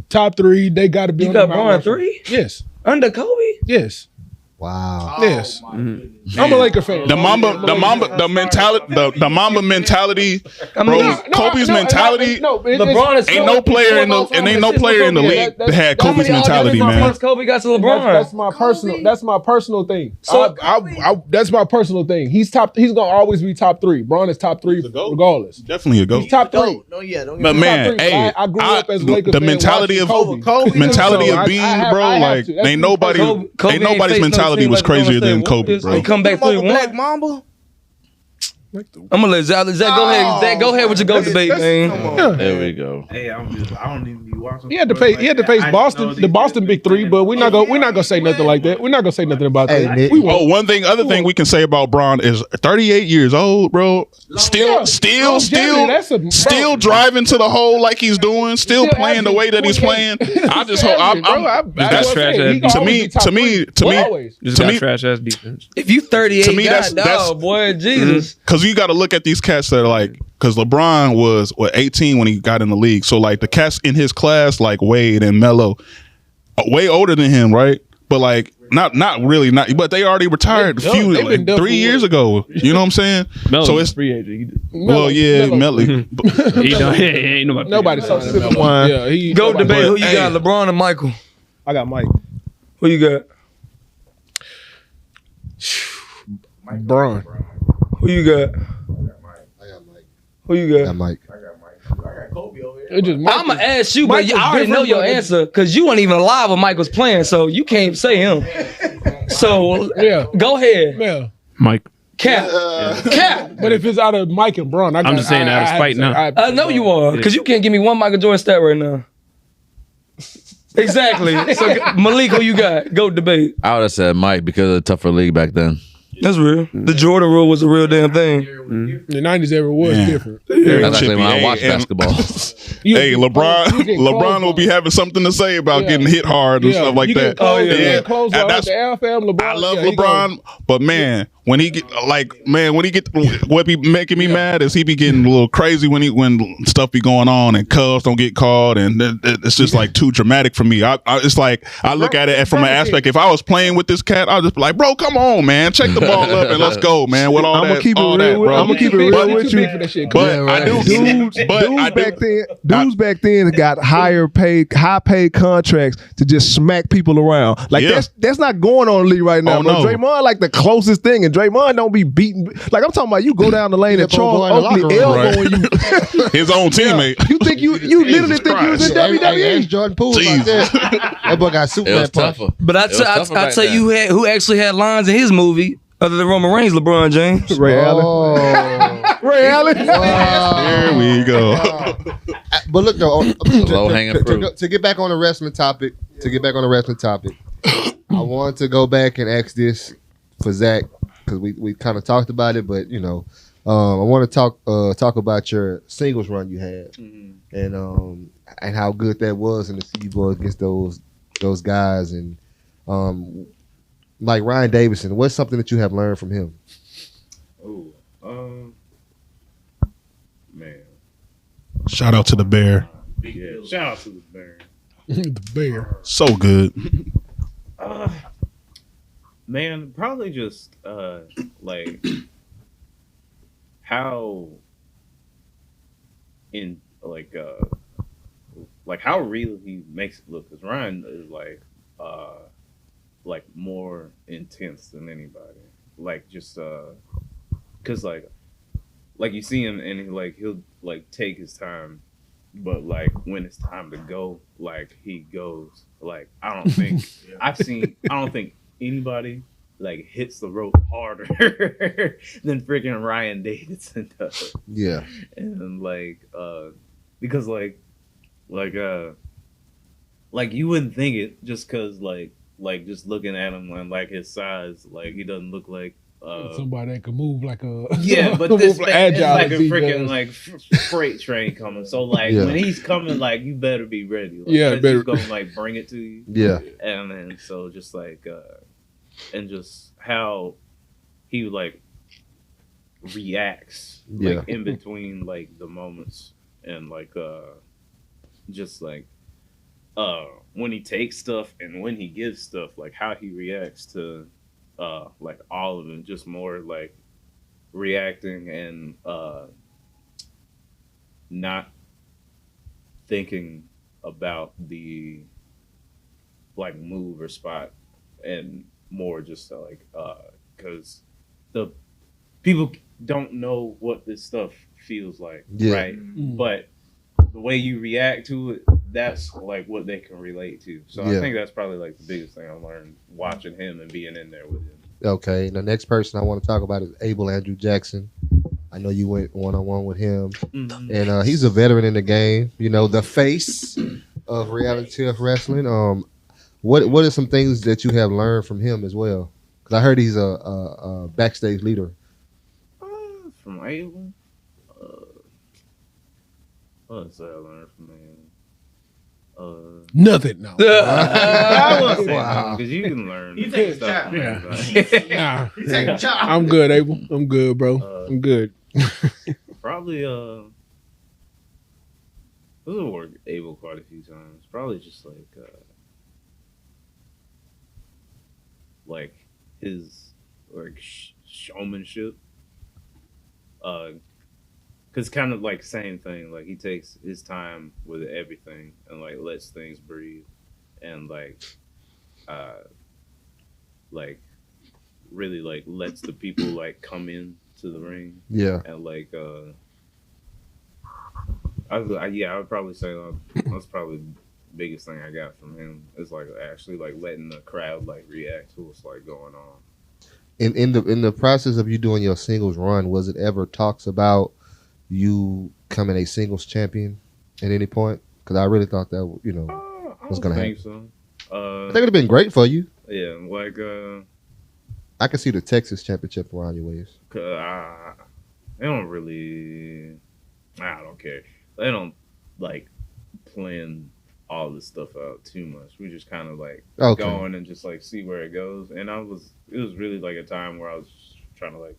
Top 3, they got to be. You got Bron 3? Yes. Under Kobe? Yes. Wow. Yes. I'm a Laker fan. The Mamba mentality, bro. Kobe's mentality. LeBron is ain't no player in the league that had Kobe's mentality, man. Kobe got to LeBron. That's my personal thing. So that's my personal thing. He's gonna always be top 3. Bron is top 3 regardless. Definitely a GOAT. He's top 3. But man, hey, I grew up as a Laker the fan mentality of Bean, bro. Like ain't nobody's mentality was crazier than Kobe, bro. Come back 3-1. Black Mamba. I'm gonna let Zach go ahead. Zach, go ahead with your GOAT debate, man. There we go. Hey, I don't even be watching. He had to face Boston, the Boston big 3, but we're not gonna say nothing like that. We're not gonna say nothing about that. Other thing we can say about Bron is 38 years old, bro. Still driving to the hole like he's doing. Still playing the way that he's playing. I just hope. That's trash ass. To me, trash ass defense. If you 38, to me, that's boy, Jesus. Because you got to look at these cats that are like, because LeBron was 18 when he got in the league. So like the cats in his class, like Wade and Melo, way older than him, right? But like not really, but they already retired 3 years ago. You know what I'm saying? So it's free agent. Melo. Ain't nobody saw him. Yeah, go debate who you got, LeBron or Michael. I got Mike. Who you got? Bron. Who you got? I got Mike. Who you got? I got Mike. I got Kobe over here. I'm gonna ask you, but I already know your answer because you weren't even alive when Mike was playing, so you can't say him. So go ahead. Yeah. Mike. Cap. But if it's out of Mike and Bron, I'm just saying out of spite now. I know you are, because you can't give me one Michael Jordan stat right now. Exactly. So Malik, who you got? Go debate. I would have said Mike because of the tougher league back then. That's real. The Jordan rule was a real damn thing. The 90s era was different. That's actually when I watched basketball. Hey, LeBron will be having something to say about getting hit hard and stuff like that. I love LeBron, but man, when he get what be making me mad is he be getting a little crazy when stuff be going on and Cubs don't get called, and it's just like too dramatic for me. It's like I look at it from an aspect. If I was playing with this cat, I'll just be like, bro, come on, man, check the ball up and let's go, man. With all that, bro. I'm gonna keep it real with you. But I do. Dudes back then got high paid contracts to just smack people around. Like that's not going on in the league right now. No. Draymond like the closest thing, and Draymond don't be beating. Like I'm talking about, you go down the lane and Charles Oakley elbowing you. His own teammate. You think you literally think you was in WWE? Jordan Poole like that. That boy got Superman punch. But I tell you who actually had lines in his movie other than Roman Reigns, LeBron James. Ray Allen. Ray Allen. Here we go. But look though, to get back on the wrestling topic, I want to go back and ask this for Zach, because we kind of talked about it, but you know, I want to talk about your singles run you had, and how good that was in the City Boys against those guys, and like Ryan Davison. What's something that you have learned from him? Man. Shout out to the Bear. Yeah, shout out to the Bear. The Bear. So good. Man, probably just like how how real he makes it look. Because Ryan is like more intense than anybody. Like just because like you see him and he'll like take his time, but like when it's time to go, like he goes. Like I don't think anybody like hits the rope harder than freaking Ryan Davidson does. Yeah. And because like you wouldn't think it just because like just looking at him and like his size, like he doesn't look like somebody that can move like a but this agile like a freaking like freight train coming. So like when he's coming, like you better be ready. Like, he's gonna like bring it to you. Yeah. And then so just like and just how he like reacts like in between like the moments and like just like when he takes stuff and when he gives stuff, like how he reacts to like all of them, just more like reacting and not thinking about the like move or spot, and more just like because the people don't know what this stuff feels like, right? But the way you react to it, that's like what they can relate to. So I think that's probably like the biggest thing I learned watching him and being in there with him. Okay, the next person I want to talk about is Abel Andrew Jackson. I know you went one-on-one with him, and he's a veteran in the game. You know, the face of reality of wrestling. What are some things that you have learned from him as well? Because I heard he's a backstage leader. From Abel? What did I learn from him? Nothing. No. I won't say because you can learn. You take stuff. Nah. I'm good, Abel. I'm good, bro. I'm good. Probably this will work Abel quite a few times. Probably just like his like showmanship. Cause kind of like same thing. Like he takes his time with everything and like lets things breathe, and like really like lets the people like come in to the ring. Yeah. And like I would probably say that's probably the biggest thing I got from him is like actually like letting the crowd like react to what's like going on. In the process of you doing your singles run, was it ever talks about you becoming a singles champion at any point? Because I really thought that was going to happen. So. I think it'd have been great for you. Yeah, like I can see the Texas championship around your waist. They don't really. I don't care. They don't like plan all this stuff out too much. We just kind of like going and just like see where it goes. And it was really like a time where I was trying to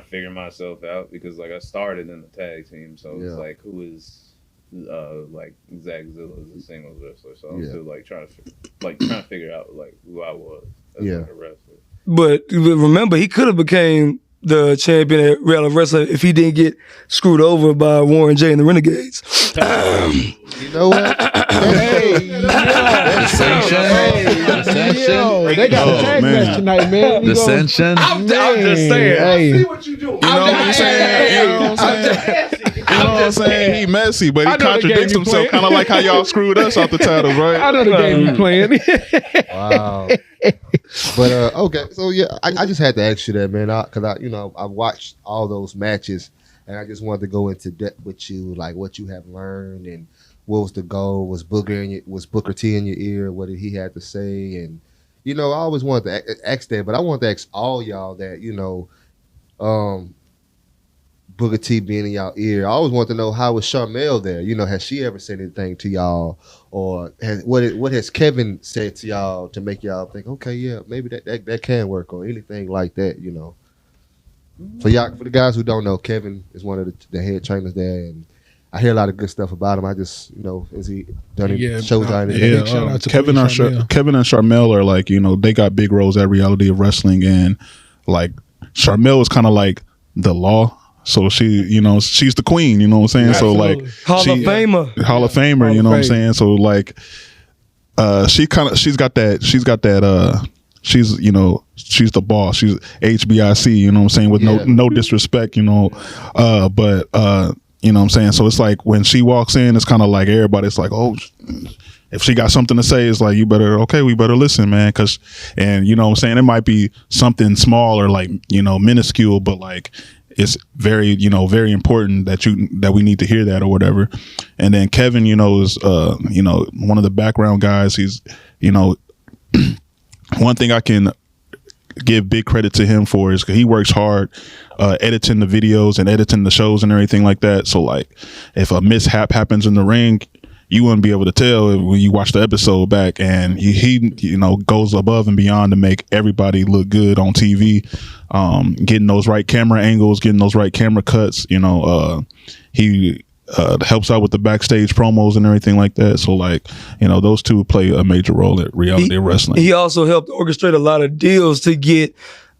figure myself out, because like I started in the tag team, so it's like who is like Zach ZILLA is a singles wrestler, so I'm still like trying to figure out like who I was as like a wrestler. But remember, he could have became the champion at Real Wrestling if he didn't get screwed over by Warren J and the Renegades. You know what? They got a tag match tonight, man. Dissension. I'm just saying. See what you do. You know what I'm saying? You know what I'm saying? He messy, but he contradicts himself, kind of like how y'all screwed us off the titles, right? I know the game you playing. Wow. But okay, so yeah, I just had to ask you that, man, because I watched all those matches, and I just wanted to go into depth with you, like what you have learned and what was the goal. Was Booker T in your ear? What did he have to say? And I always wanted to ask that, but I wanted to ask all y'all that, Booker T being in y'all ear. I always want to know, how was Sharmell there? Has she ever said anything to y'all, or what has Kevin said to y'all to make y'all think, okay, yeah, maybe that can work, or anything like that? For the guys who don't know, Kevin is one of the head trainers there, and I hear a lot of good stuff about him. I just, has he done any shows? Kevin and Sharmell are like, they got big roles at Reality of Wrestling, and like Sharmell is kind of like the law So she, you know, she's the queen. You know what I'm saying? Absolutely. So like Hall of Famer. Hall of Famer. You know what I'm saying? So like, she's got that. She's, you know, she's the boss. She's HBIC. You know what I'm saying? With no disrespect. You know, but you know what I'm saying? So it's like when she walks in, it's kind of like everybody's like, oh, if she got something to say, it's like, we better listen, man. And you know what I'm saying? It might be something small or like, you know, minuscule, but like it's very, you know, very important that we need to hear that or whatever. And then Kevin, you know, is, you know, one of the background guys. He's, you know, one thing I can give big credit to him for is 'cause he works hard editing the videos and editing the shows and everything like that. So like if a mishap happens in the ring, you wouldn't be able to tell when you watch the episode back. And he you know, goes above and beyond to make everybody look good on TV, getting those right camera angles, getting those right camera cuts. You know, he helps out with the backstage promos and everything like that. So like, you know, those two play a major role at reality wrestling. He also helped orchestrate a lot of deals to get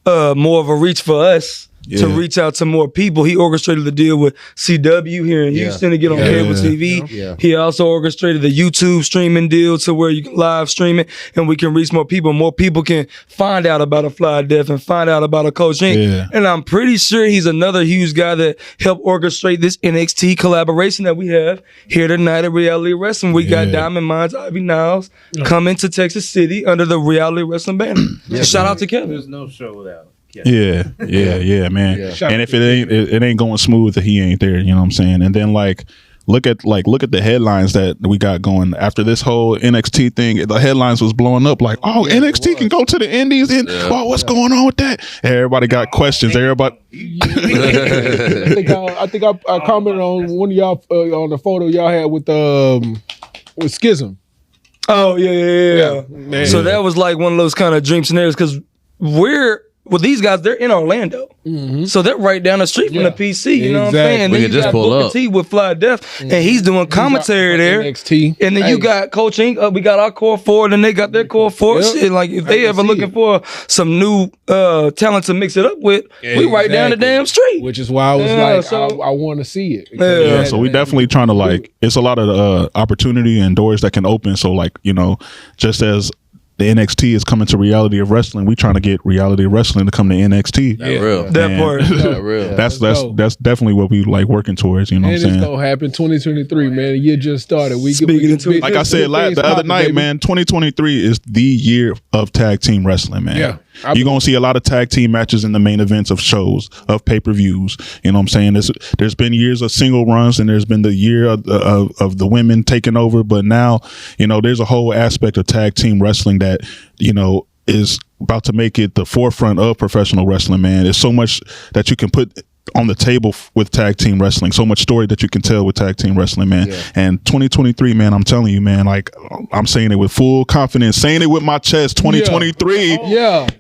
more of a reach for us. To reach out to more people. He orchestrated the deal with CW here in Houston to get on cable TV. Yeah. He also orchestrated the YouTube streaming deal to where you can live stream it and we can reach more people. More people can find out about a Fly Death and find out about a Coach Inc. Yeah. And I'm pretty sure he's another huge guy that helped orchestrate this NXT collaboration that we have here tonight at Reality Wrestling. We got Diamond Mines, Ivy Niles coming to Texas City under the Reality Wrestling banner. Shout out to Kevin. There's no show without. Yeah, man. Yeah. And if it ain't going smooth, that he ain't there. You know what I'm saying? And then like look at the headlines that we got going after this whole NXT thing. The headlines was blowing up like, oh, NXT can go to the Indies, and oh, what's going on with that? Everybody got questions. Everybody. I think I commented on one of y'all on the photo y'all had with Schism. Oh yeah. So that was like one of those kind of dream scenarios because these guys, they're in Orlando. Mm-hmm. So they're right down the street from the PC. You know what I'm saying? And then you got Booker T with Fly Death, and he's doing commentary there. NXT. And then you got Coach Inc. We got our core four, and they got their core four. Shit, like if they ever looking for some new talent to mix it up with, we right down the damn street. Which is why I was I want to see it. Yeah, so we definitely trying to like, it's a lot of opportunity and doors that can open. So like, you know, just as the NXT is coming to Reality of Wrestling, we trying to get Reality of Wrestling to come to NXT. That part. Real. That's definitely what we like working towards. You know what I'm saying? It's gonna happen 2023, man. The year just started. Like I said the other night, man. 2023 is the year of tag team wrestling, man. Yeah. You're gonna see a lot of tag team matches in the main events of shows, of pay-per-views. You know what I'm saying? There's been years of single runs, and there's been the year of the women taking over. But now, you know, there's a whole aspect of tag team wrestling that, you know, is about to make it the forefront of professional wrestling, man. There's so much that you can put on the table with tag team wrestling, so much story that you can tell with tag team wrestling, man. Yeah. And 2023, man, I'm telling you, man, like I'm saying it with full confidence, saying it with my chest, 2023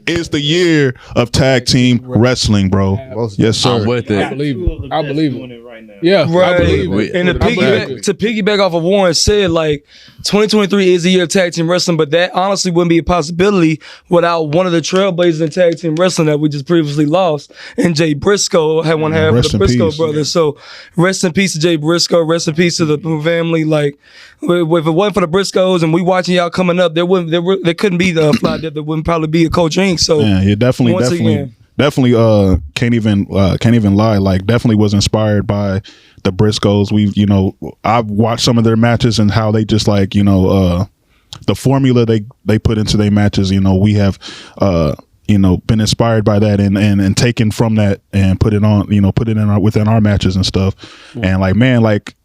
is the year of tag team wrestling, bro. Yes, sir. I'm with it. I believe it. Right now. Yeah, right. I believe it. And to piggyback off of Warren said, like 2023 is the year of tag team wrestling, but that honestly wouldn't be a possibility without one of the trailblazers in tag team wrestling that we just previously lost. And Jay Briscoe had one half of the Briscoe brothers. So rest in peace to Jay Briscoe. Rest in peace to the family. Like if it wasn't for the Briscoes and we watching y'all coming up, there couldn't be the Fly Death. There wouldn't probably be a Coach Inc. So yeah, you definitely can't even lie. Like definitely was inspired by the Briscoes. I've watched some of their matches and how they just like, the formula they put into their matches. We have been inspired by that and taken from that and put it in within our matches and stuff. And like, man, like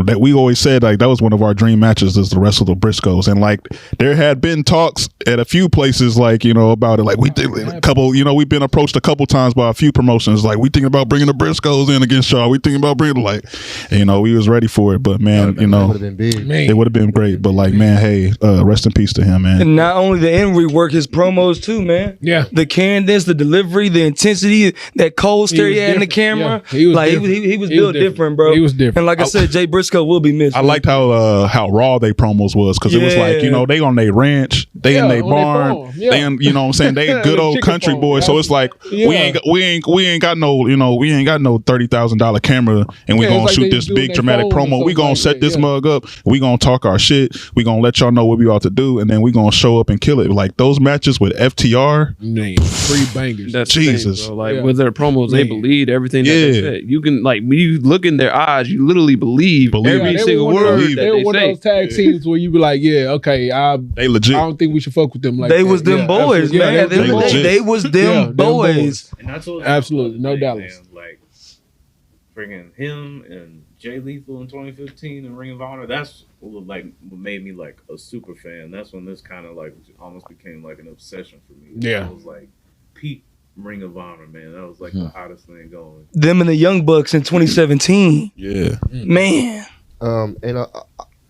that we always said, like that was one of our dream matches, is the wrestle the Briscoes. And like there had been talks at a few places, like about it. Like we did a couple, we've been approached a couple times by a few promotions. Like we thinking about bringing the Briscoes in against y'all. We thinking about bringing we was ready for it. But man, it would have been big. It would have been great. But like, man, hey, rest in peace to him, man. And not only the in rework, his promos too, man. Yeah, the cadence, the delivery, the intensity, that cold stare he had in the camera. Yeah. He was built different, bro. He was different. And like I said, Jay Briscoe Briscoe will be missed. I liked how raw they promos was because it was like, you know, they on their ranch, they in their barn, they in, you know what I'm saying, they good old country boys. So it's like we ain't got no, you know, we ain't got no $30,000 camera and we gonna shoot this big dramatic promo. We gonna set this mug up. We gonna talk our shit. We gonna let y'all know what we about to do, and then we gonna show up and kill it. Like those matches with FTR, free bangers. That's Jesus. The thing, like with their promos, they believed everything that they said. You can like when you look in their eyes, you literally believe every single word that they were one of those tag teams where you be like, yeah, okay, they legit. I don't think we should fuck with them. Like they was them boys, man. They was them boys. And I told absolutely, no doubt. Like bringing him and Jay Lethal in 2015 and Ring of Honor. That's like what made me like a super fan. That's when this kind of like almost became like an obsession for me. Yeah, it was like peak Ring of Honor, man. That was like the hottest thing going. Them and the Young Bucks in 2017. Yeah, man. And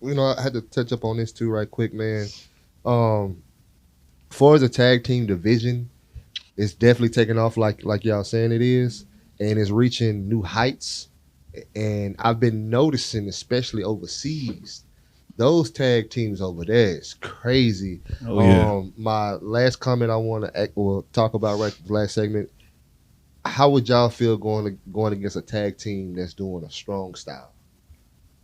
you know, I had to touch up on this too, right quick, man. For the tag team division, it's definitely taking off like y'all saying it is, and it's reaching new heights. And I've been noticing, especially overseas, those tag teams over there is crazy. My last comment I want to talk about right the last segment. How would y'all feel going against a tag team that's doing a strong style?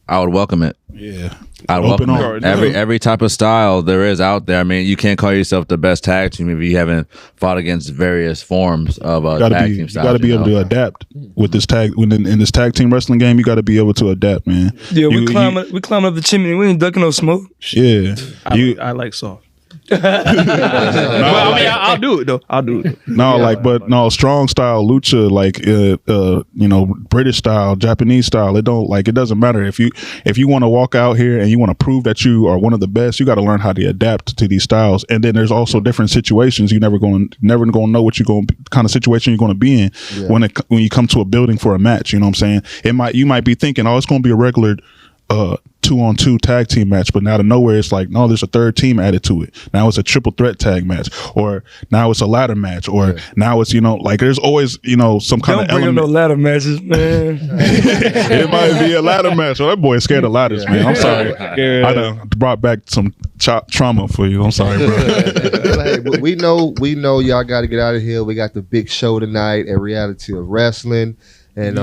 I would welcome it. Yeah, I'd welcome it. Every type of style there is out there. I mean, you can't call yourself the best tag team if you haven't fought against various forms of tag team style. You got to be able to adapt with this tag. In this tag team wrestling game, you got to be able to adapt, man. Yeah, we climb up the chimney. We ain't ducking no smoke. Yeah, I like soft. Well, I mean, I'll do it though. I'll do it. No, strong style, lucha, like you know, British style, Japanese style. It doesn't matter if you want to walk out here and you want to prove that you are one of the best. You got to learn how to adapt to these styles. And then there's also different situations. You never gonna know what kind of situation you're gonna be in when you come to a building for a match. You know what I'm saying? You might be thinking, oh, it's gonna be a regular 2-on-2 tag team match, but out of nowhere it's like, no, there's a third team added to it. Now it's a triple threat tag match, or now it's a ladder match, or now it's, you know, like there's always, you know, some kind of element. Don't bring up no ladder matches, man. It might be a ladder match. Oh, that boy is scared of ladders, man. I'm sorry. I done brought back some trauma for you. I'm sorry, bro. Hey, we know y'all got to get out of here. We got the big show tonight at Reality of Wrestling. And,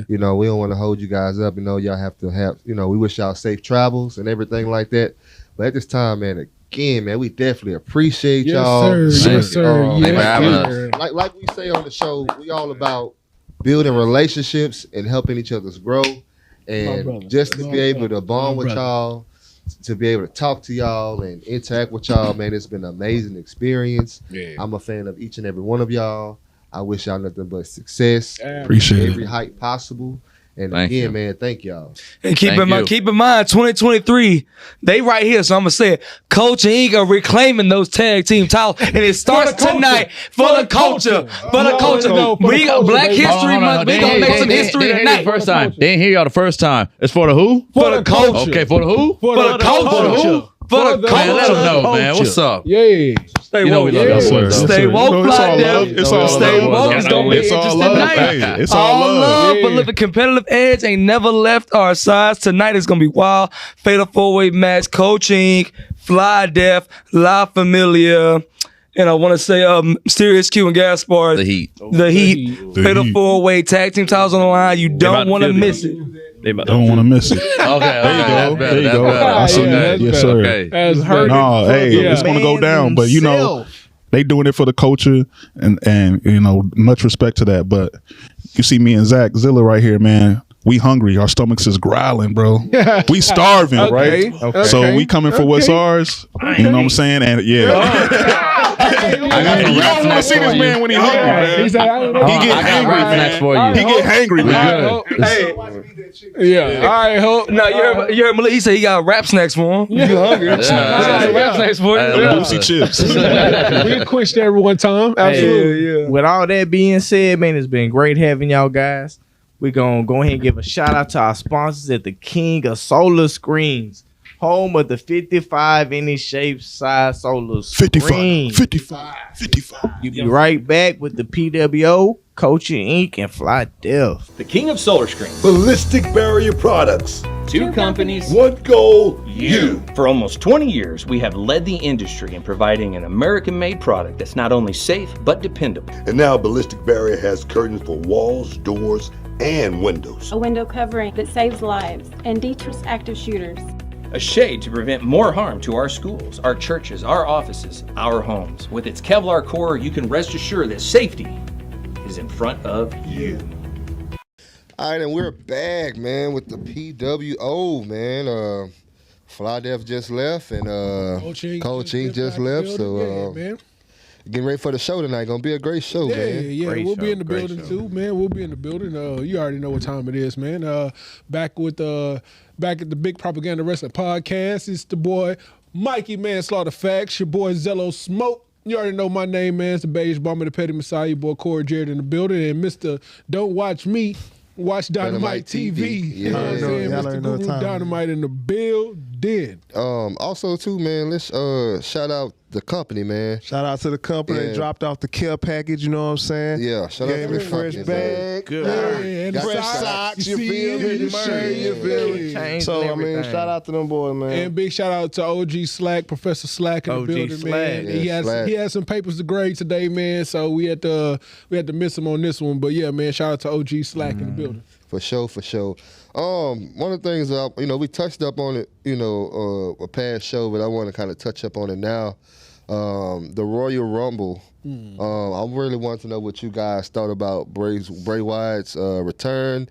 you know, we don't want to hold you guys up. You know, y'all have to have, you know, we wish y'all safe travels and everything like that. But at this time, man, again, man, we definitely appreciate y'all. Yes, sir. Like we say on the show, we all about building relationships and helping each other's grow. And just to be able to bond with y'all, to be able to talk to y'all and interact with y'all, man, it's been an amazing experience. Yeah. I'm a fan of each and every one of y'all. I wish y'all nothing but success. Appreciate every height possible. And man, thank y'all. And keep in mind, 2023, they right here. So I'm gonna say it. Coach and Ink are reclaiming those tag team titles, and it starts tonight for the culture. For the culture. We Black History Month. We gonna make some history tonight. First time. They didn't hear y'all the first time. It's for the who? For the culture. Okay, for the who? For the culture. For the who? For the culture. Man, let them know, man. What's up? Yeah. Stay woke. We love y'all, sir. Stay woke, fly down. It's all Stay woke. It's gonna be interesting tonight. It's all love. But look, the competitive edge ain't never left our sides. Tonight is gonna be wild. Fatal 4-way match. Coach Ink, Fly Death, La Familia. And I want to say Mysterious Q and Gaspar. The Heat. Fatal 4-way tag team titles on the line. You don't want to miss it. Don't want to miss it. Okay. There you go. Yes, sir. Okay. No, it's gonna go down, but you know, they doing it for the culture, and you know, much respect to that. But you see me and Zach Zilla right here, man. We hungry. Our stomachs is growling, bro. We starving, right? Okay. So we coming for what's ours. You know what I'm saying? And you don't want to see this man when he hungry, man. He get hangry, man. He get hangry, man. Yeah. All right, Hope. No, you heard Malik. He said he got rap snacks for him. You hungry? Rap snacks for you. Lucy chips. We quenched every one time. Absolutely. Yeah. With all that being said, man, it's been great having y'all guys. We're going to go ahead and give a shout out to our sponsors at the King of Solar Screens, home of the 55 any shape size solar screen. 55. You'll be right back with the PWO, Coaching Inc. and Fly Death. The King of Solar Screens. Ballistic Barrier Products. Two companies. One goal, you. For almost 20 years, we have led the industry in providing an American-made product that's not only safe, but dependable. And now Ballistic Barrier has curtains for walls, doors, and windows. A window covering that saves lives and deters active shooters. A shade to prevent more harm to our schools, our churches, our offices, our homes. With its Kevlar core, you can rest assured that safety is in front of you. All right, and we're back, man, with the PWO, man. Fly Def just left, and Coach Ching just left. So, man. Getting ready for the show tonight. Gonna be a great show, man. Yeah, we'll be in the building too, man. We'll be in the building. You already know what time it is, man. Back at the Big Propaganda Wrestling Podcast. It's the boy Mikey Manslaughter Facts. Your boy Zello Smoke. You already know my name, man. It's the Beige Bomber, the Petty Messiah. Your boy Corey Jared in the building, and Mr. Don't Watch Me. Watch Dynamite TV. Yeah, you know what I'm saying? Mr. Guru Dynamite in the building. Also, too, man, let's shout out the company, man. Shout out to the company. They dropped off the care package, you know what I'm saying? Yeah, shout out to the fresh company, bag. Good. And fresh socks, you feel me? The shirt, you feel me? So, I mean, shout out to them boys, man. And big shout out to OG Slack, Professor Slack in the building, man. Yeah, he has some papers to grade today, man, so we had to miss him on this one. But yeah, man, shout out to OG Slack in the building. For sure. One of the things we touched up on it, a past show, but I want to kind of touch up on it now. The Royal Rumble. I really want to know what you guys thought about Bray Wyatt's return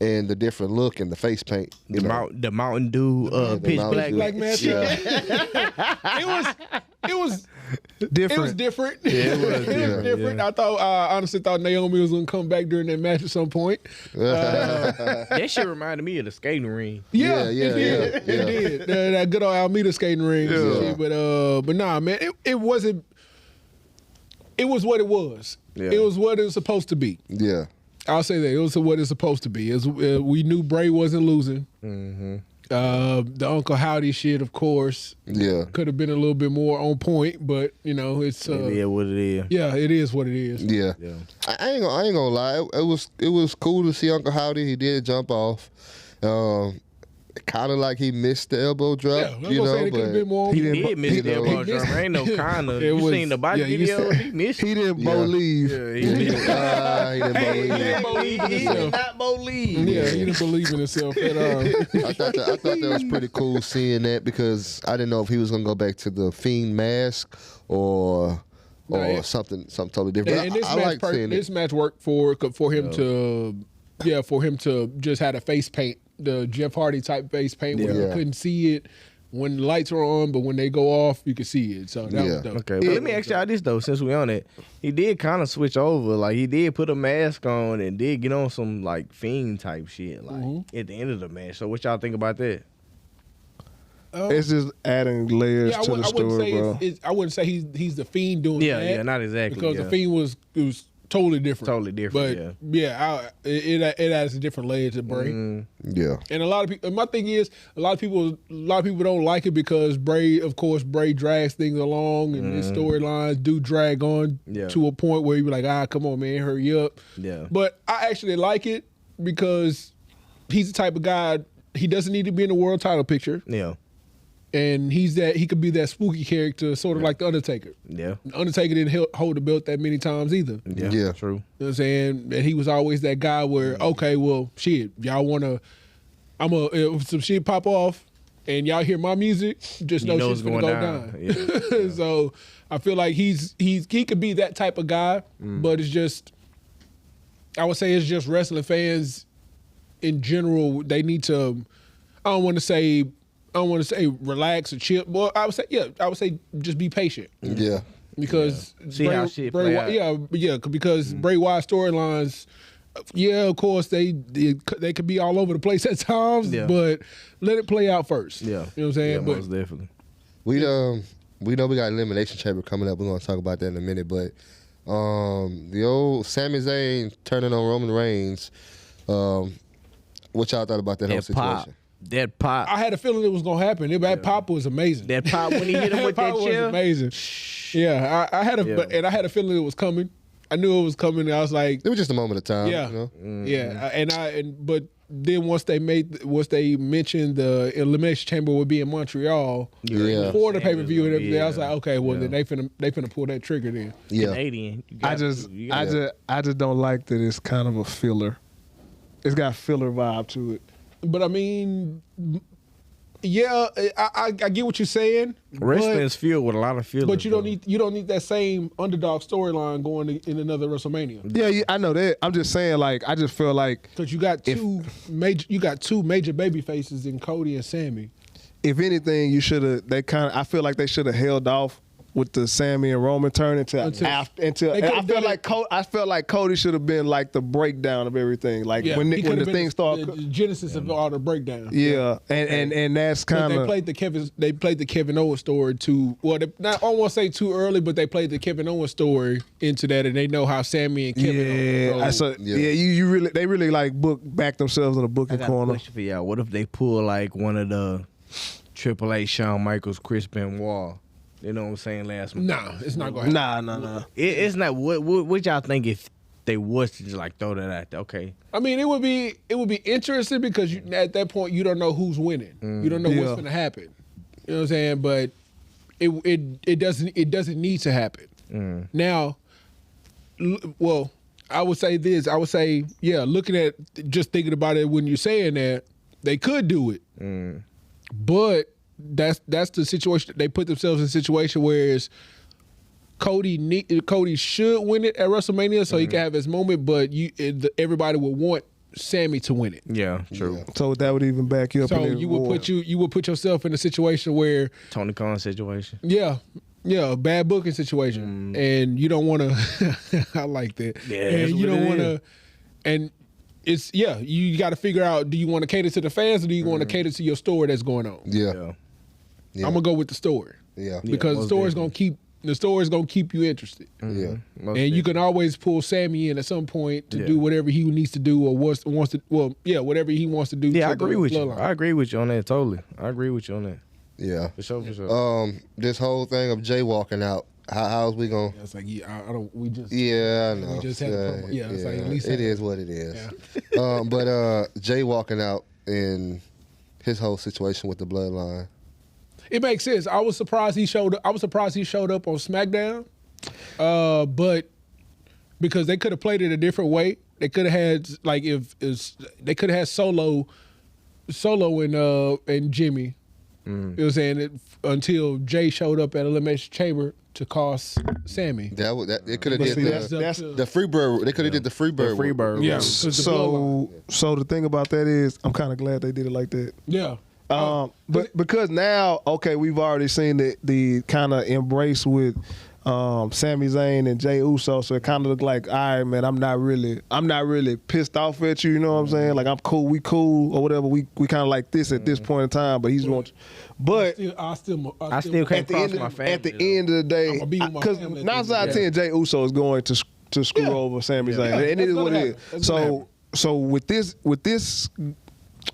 and the different look and the face paint. The Mountain Dew pitch black mask. Yeah. It was different. It was different. Yeah, it was different. Yeah. I honestly thought Naomi was gonna come back during that match at some point. That shit reminded me of the skating ring. Yeah. It did. That good old Almeida skating ring. And shit. But nah, man, it wasn't. It was what it was. Yeah. It was what it was supposed to be. Yeah. I'll say that. It was what it's supposed to be. We knew Bray wasn't losing. Mm-hmm. The Uncle Howdy shit, of course. Yeah. Could have been a little bit more on point, but it's it is what it is. Yeah, it is what it is. Yeah. I ain't gonna lie. It was cool to see Uncle Howdy. He did jump off. Kind of like he missed the elbow drop, but he did miss the elbow drop. Ain't no kind of. You seen the body video? He missed. He didn't believe. Yeah, he didn't. He didn't believe. He did not believe. Yeah, he didn't believe in himself at all. I thought that was pretty cool seeing that because I didn't know if he was gonna go back to the Fiend mask or something totally different. And this I like seeing this match worked for him to just have a face paint. The Jeff Hardy type face paint where you couldn't see it when the lights are on, but when they go off, you can see it. So that was dope. Okay, but let me ask y'all this though, since we on it, he did kind of switch over. Like he did put a mask on and did get on some like Fiend type shit, like at the end of the match. So what y'all think about that? It's just adding layers to the story, bro. I wouldn't say he's the Fiend doing that. Yeah, not exactly. Because the Fiend was totally different. But it adds a different layer to Bray. Yeah. And a lot of people. My thing is, a lot of people don't like it because Bray drags things along, and his storylines do drag on to a point where you be like, come on, man, hurry up. Yeah. But I actually like it because he's the type of guy. He doesn't need to be in the world title picture. Yeah. And he could be that spooky character, sort of like The Undertaker. Yeah. The Undertaker didn't hold the belt that many times either. Yeah, true. You know what I'm saying? And he was always that guy where, okay, well, shit, y'all want to, if some shit pop off and y'all hear my music, just know shit's going to go down. Yeah. So I feel like he could be that type of guy, but it's just, I would say it's just wrestling fans in general, they need to, I don't want to say relax or chill. Well, I would say just be patient. Yeah. Because see how shit play out. Because Bray Wyatt storylines, of course they could be all over the place at times, but let it play out first. Yeah. You know what I'm saying? Yeah, most definitely. We know we got Elimination Chamber coming up. We're gonna talk about that in a minute, but the old Sami Zayn turning on Roman Reigns. What y'all thought about that whole situation? That pop. I had a feeling it was gonna happen. That pop was amazing. That pop when he hit him with that chair was amazing. Yeah, I had a feeling it was coming. I knew it was coming. And I was like, it was just a moment of time. Yeah, you know? yeah. But then once they mentioned the Elimination Chamber would be in Montreal for the pay-per-view and everything, I was like, okay, well then they finna pull that trigger then. Yeah. Canadian. I just don't like that it's kind of a filler. It's got a filler vibe to it. But I mean, yeah, I get what you're saying. Wrestling is filled with a lot of fillers. But you don't need that same underdog storyline going in another WrestleMania. Yeah, I know that. I'm just saying, like, I just feel like because you got two major baby faces in Cody and Sammy. If anything, I feel like they should have held off with the Sammy and Roman turn until I felt like Cody should have been like the breakdown of everything, like when the thing started, the genesis of all the breakdown. Yeah, and that's kind of they played the Kevin Owens story too. Well, I don't want to say too early, but they played the Kevin Owens story into that, and they know how Sammy and Kevin. They really like back themselves in the booking corner. I got a question for y'all. What if they pull like one of the AAA Shawn Michaels, Chris Benoit? You know what I'm saying? Last month. Nah, it's not going to happen. Nah. It's not. What y'all think if they was to just like throw that out there? Okay. I mean, it would be interesting because at that point you don't know who's winning. You don't know what's going to happen. You know what I'm saying? But it doesn't need to happen. Now, well, I would say this. I would say, yeah, looking at just thinking about it when you're saying that, they could do it. But that's the situation. They put themselves in a situation where Cody should win it at WrestleMania so he can have his moment, but everybody would want Sammy to win it. Yeah, true. Yeah. So that would even back you up. So you would put yourself in a situation where Tony Khan situation. Yeah, bad booking situation, and you don't want to. I like that. Yeah, and you don't want to. And it's you got to figure out: do you want to cater to the fans or do you want to cater to your story that's going on? Yeah. I'm gonna go with the story. Yeah, because the story's gonna keep you interested. Yeah, and you can always pull Sammy in at some point to do whatever he needs to do or wants to. Well, whatever he wants to do. Yeah, I agree with you. I agree with you on that. Totally, I agree with you on that. Yeah, for sure. This whole thing of Jay walking out. How's we going? It's like I don't. We just. Yeah, I know. We just had it's like at least it is what it is. Yeah. But Jay walking out in his whole situation with the bloodline. It makes sense. I was surprised he showed up. I was surprised he showed up on SmackDown, but because they could have played it a different way. They could have had they could have had Solo and Jimmy. You know what I'm saying? Until Jay showed up at Elimination Chamber to cost Sammy. They could have did the Freebird. They could have did the Freebird. Yeah. So the thing about that is, I'm kind of glad they did it like that. Yeah. But because now, okay, we've already seen the kind of embrace with Sami Zayn and Jey Uso, so it kind of looked like, all right, man, I'm not really pissed off at you. You know what I'm saying? Like, I'm cool, we cool or whatever. We kind of like this at this point in time. But he's want, but I still can't cross my family. At the end of the day, because 9 out of 10, Jey Uso is going to screw over Sami Zayn, and it is what it is. So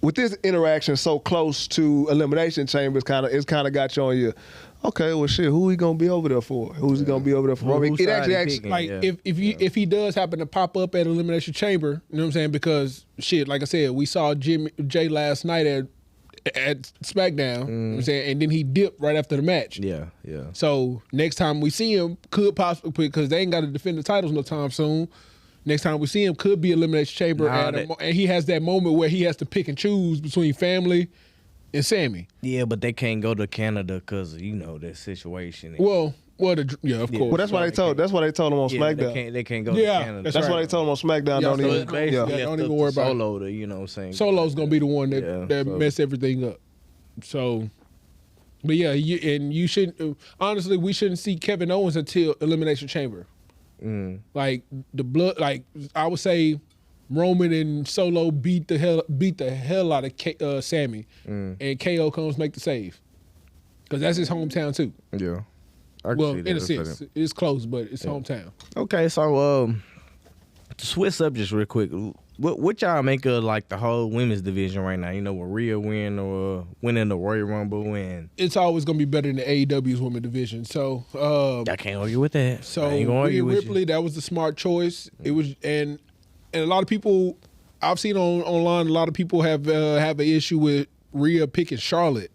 with this interaction so close to Elimination Chamber, it's kind of got you on your, okay, well shit, who he gonna be over there for? Who's he gonna be over there for? It actually like if he does happen to pop up at Elimination Chamber, you know what I'm saying? Because shit, like I said, we saw Jay last night at SmackDown, you know what I'm saying, and then he dipped right after the match. Yeah. So next time we see him, could possibly, because they ain't got to defend the titles no time soon. Next time we see him could be Elimination Chamber, and he has that moment where he has to pick and choose between family and Sammy. Yeah, but they can't go to Canada because that situation. Well, of course. Well, that's why they told him on SmackDown. They can't go to Canada. That's why they told him on SmackDown. Don't even worry about Solo. You know what I'm saying? Solo's gonna be the one that mess everything up. So, but yeah, you shouldn't. Honestly, we shouldn't see Kevin Owens until Elimination Chamber. Like the blood, like I would say, Roman and Solo beat the hell out of Sammy, and KO comes make the save because that's his hometown too. Yeah, in a sense, it's close, but it's hometown. Okay, so to switch subjects real quick, what y'all make of like the whole women's division right now? With Rhea winning the Royal Rumble, and it's always gonna be better than the AEW's women's division. So I can't argue with that. So Rhea Ripley, that was the smart choice. It was, and a lot of people I've seen online a lot of people have an issue with Rhea picking Charlotte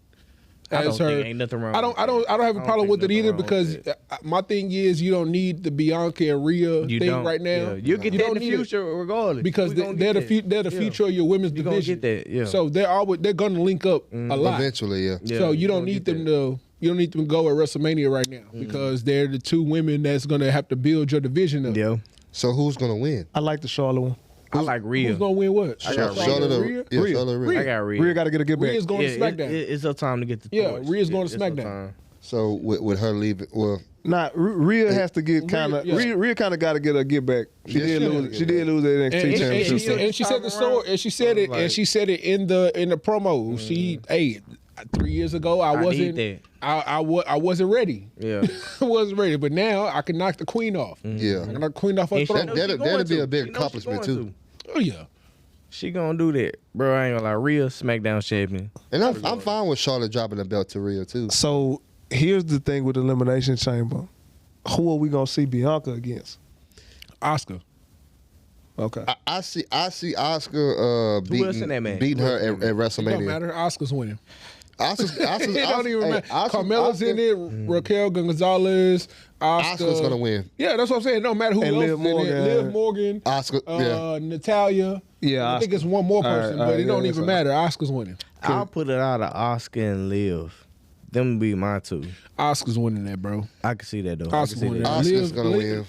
as her. Ain't nothing wrong. I don't have a problem with it either because my thing is you don't need the Bianca and Rhea thing right now. Yeah. You'll get that in the future regardless because they're the future of your women's division. Get that, yeah. So they're gonna link up a lot eventually. Yeah. So you don't need them to. You don't need them to go at WrestleMania right now because they're the two women that's gonna have to build your division up. Yeah. So who's gonna win? I like the Charlotte one. I like Rhea. Who's gonna win what? Charlotte or Rhea? Yeah, Charlotte or Rhea. I got Rhea. Rhea got to get back. Rhea's going to SmackDown. It's her time to get the torch. Rhea's going to SmackDown. So with her leaving, well, Rhea has to get kind of. Rhea kind of got to get back. She did lose. She did lose that NXT championship. And she said the story. And she said it. And she said it in the promo. She 3 years ago I wasn't ready. Yeah, I wasn't ready. But now I can knock the queen off. Yeah, I can knock the queen off her throne. That'd be a big accomplishment too. Oh yeah. She gonna do that, bro. I ain't gonna lie. Rhea SmackDown champion, and I'm fine with Charlotte dropping the belt to Rhea too. So here's the thing with Elimination Chamber: who are we gonna see Bianca against? Asuka. Okay, I see Asuka beating her at WrestleMania. It don't matter. Asuka's winning. Asuka's it don't even matter. Carmella's in it. Raquel Gonzalez. Asuka's gonna win. Yeah, that's what I'm saying. It don't matter who else Liv in it. Liv Morgan. Asuka. Natalia. Yeah, I think it's one more person, but it don't even matter. Asuka's winning. I'll put it out of Asuka and Liv. Them be my two. Asuka's winning that, bro. I can see that though. Asuka's winning. Asuka's gonna win.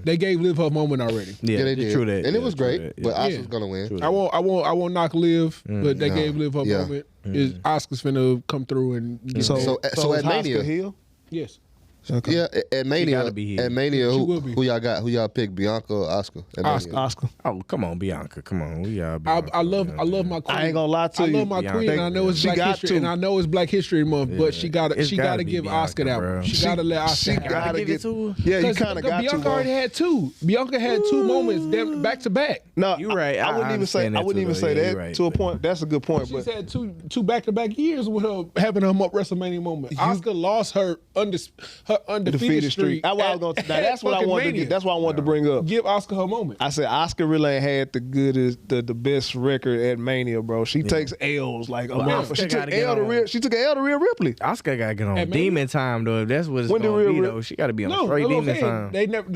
They gave Liv her moment already. Yeah, they did. True that. And it was great, but Asuka's gonna win. I won't knock Liv, but they gave Liv her moment. Asuka's finna come through and so at Mania. Heel? Yes. Okay. Yeah, at Mania, who y'all got? Who y'all pick? Bianca or Asuka? Asuka. Oh, come on, Bianca. Come on, we got. I love my queen. I ain't gonna lie to you. I love my queen. And I know it's Black History, and I know it's Black History Month, but she gotta give Asuka that one. She gotta let Asuka. She gotta give it to her. Yeah, you kind of got to. Bianca already had two. Bianca had 2 moments back to back. No, you're right. I wouldn't even say. I wouldn't even say that to a point. That's a good point. She's had two back to back years with her having her WrestleMania moment. Asuka lost her undefeated streak. That's what I wanted to get. That's what I wanted to bring up. Give Asuka her moment. I said Asuka really ain't had the best record at Mania, bro. She takes L's like a month. She took an L to Rhea Ripley. Asuka gotta get on Demon Time though. If that's what it's gonna be though. She gotta be on straight Demon Time. They never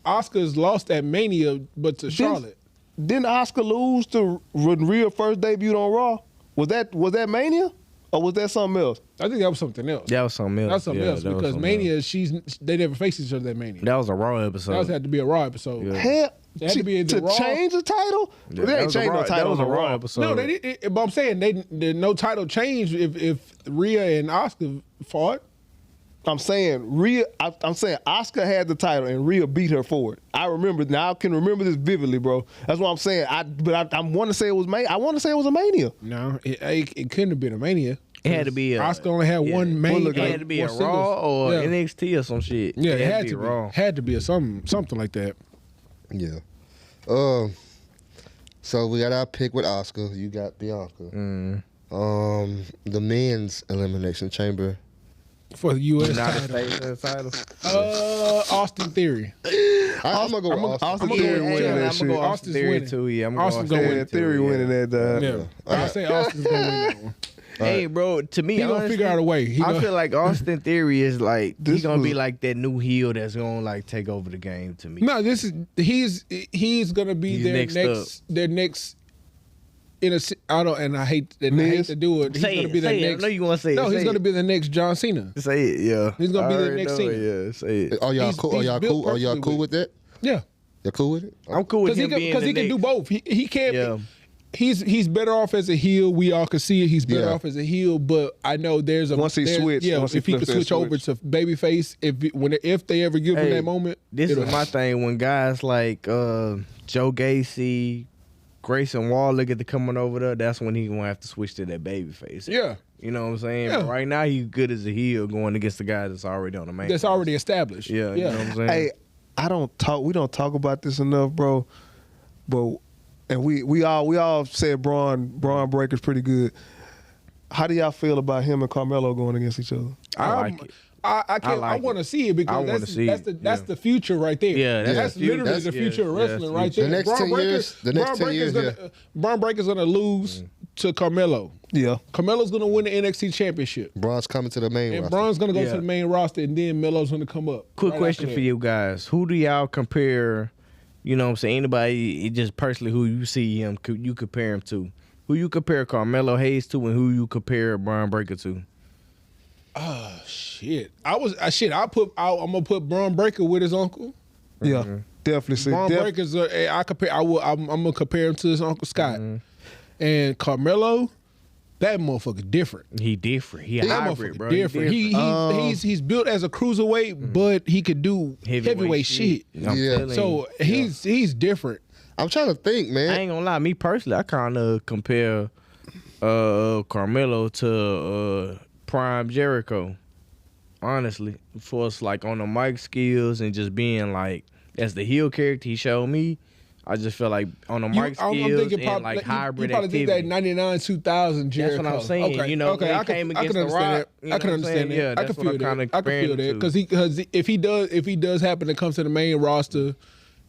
Asuka's lost at Mania, but to Charlotte. Didn't Asuka lose to when Rhea first debuted on Raw? Was that Mania? Or was that something else? I think that was something else. That was something else. That's something else because Mania, they never faced each other at Mania. That was a Raw episode. That had to be a Raw episode. Yeah. Hell, had to be to change the title. Yeah, they ain't changed no title. That was a Raw episode. No, they did. But I'm saying no title change if Rhea and Asuka fought. I'm saying Asuka had the title and Rhea beat her for it. I remember now. I can remember this vividly, bro. That's what I'm saying. I want to say it was Mania. I want to say it was a Mania. No, it couldn't have been a Mania. It had to be Asuka only had one main. It had to be a Raw or NXT or some shit. Yeah, it had to be Raw. Had to be a something like that. Yeah. So we got our pick with Asuka. You got Bianca. The men's elimination chamber for the U.S. title. Austin Theory. I'm gonna go with Austin Theory winning that shit. I'm gonna go Austin Theory too. Yeah, I'm gonna Austin's gonna win. Theory winning that. Yeah, I say Austin's gonna win that one. Hey, bro, to me, he gonna figure out a way. I feel like Austin Theory is like he's gonna be like that new heel that's gonna like take over the game. To me, no, he's gonna be their next. I hate to do it. He's gonna be the next. I know you want to say. No, he's gonna be the next John Cena. Say it, yeah. He's gonna be the next Cena. Yeah, say it. Are y'all cool? Are y'all cool with that? Yeah, you're cool with it. I'm cool with him because he can do both. He can't. Yeah. He's better off as a heel. We all can see it. He's better off as a heel, but I know there's a once he switch. Yeah, if he could switch over to babyface, if they ever give him that moment. This is my thing. When guys like Joe Gacy, Grayson Waller get to coming over there, that's when he gonna have to switch to that babyface. Yeah, you know what I'm saying. Yeah. But right now he's good as a heel going against the guy that's already on the main. That's already established. Yeah, you know what I'm saying. Hey, we don't talk about this enough, bro. But. And we all said Braun Breaker's pretty good. How do y'all feel about him and Carmelo going against each other? I like it. I want to see it because that's the future right there. Yeah, that's literally the future of wrestling right there. The next 10 years, Braun Breaker's gonna lose to Carmelo. Yeah, Carmelo's gonna win the NXT championship. Braun's coming to the main roster. And Braun's gonna go to the main roster, and then Melo's gonna come up. Quick question for you guys: who do y'all compare? You know what I'm saying? Anybody, just personally, who you see him, you compare him to? Who you compare Carmelo Hayes to, and who you compare Braun Breaker to? Oh shit! I'm gonna put Braun Breaker with his uncle. Yeah, definitely. Braun Breaker's. I'm gonna compare him to his uncle Scott, and Carmelo. That motherfucker different. He different. He a hybrid, bro. Different. He's built as a cruiserweight, but he could do heavyweight shit. Yeah. So he's different. I'm trying to think, man. I ain't gonna lie. Me personally, I kind of compare Carmelo to Prime Jericho. Honestly, for us, like on the mic skills and just being like as the heel character he showed me. I just feel like on the mic skills and like hybrid activity. You probably think that 99, 2000 Jericho. That's what I'm saying. Okay. You know, I can understand that. I can understand that. Yeah, I can feel that. I can feel that because if he does happen to come to the main roster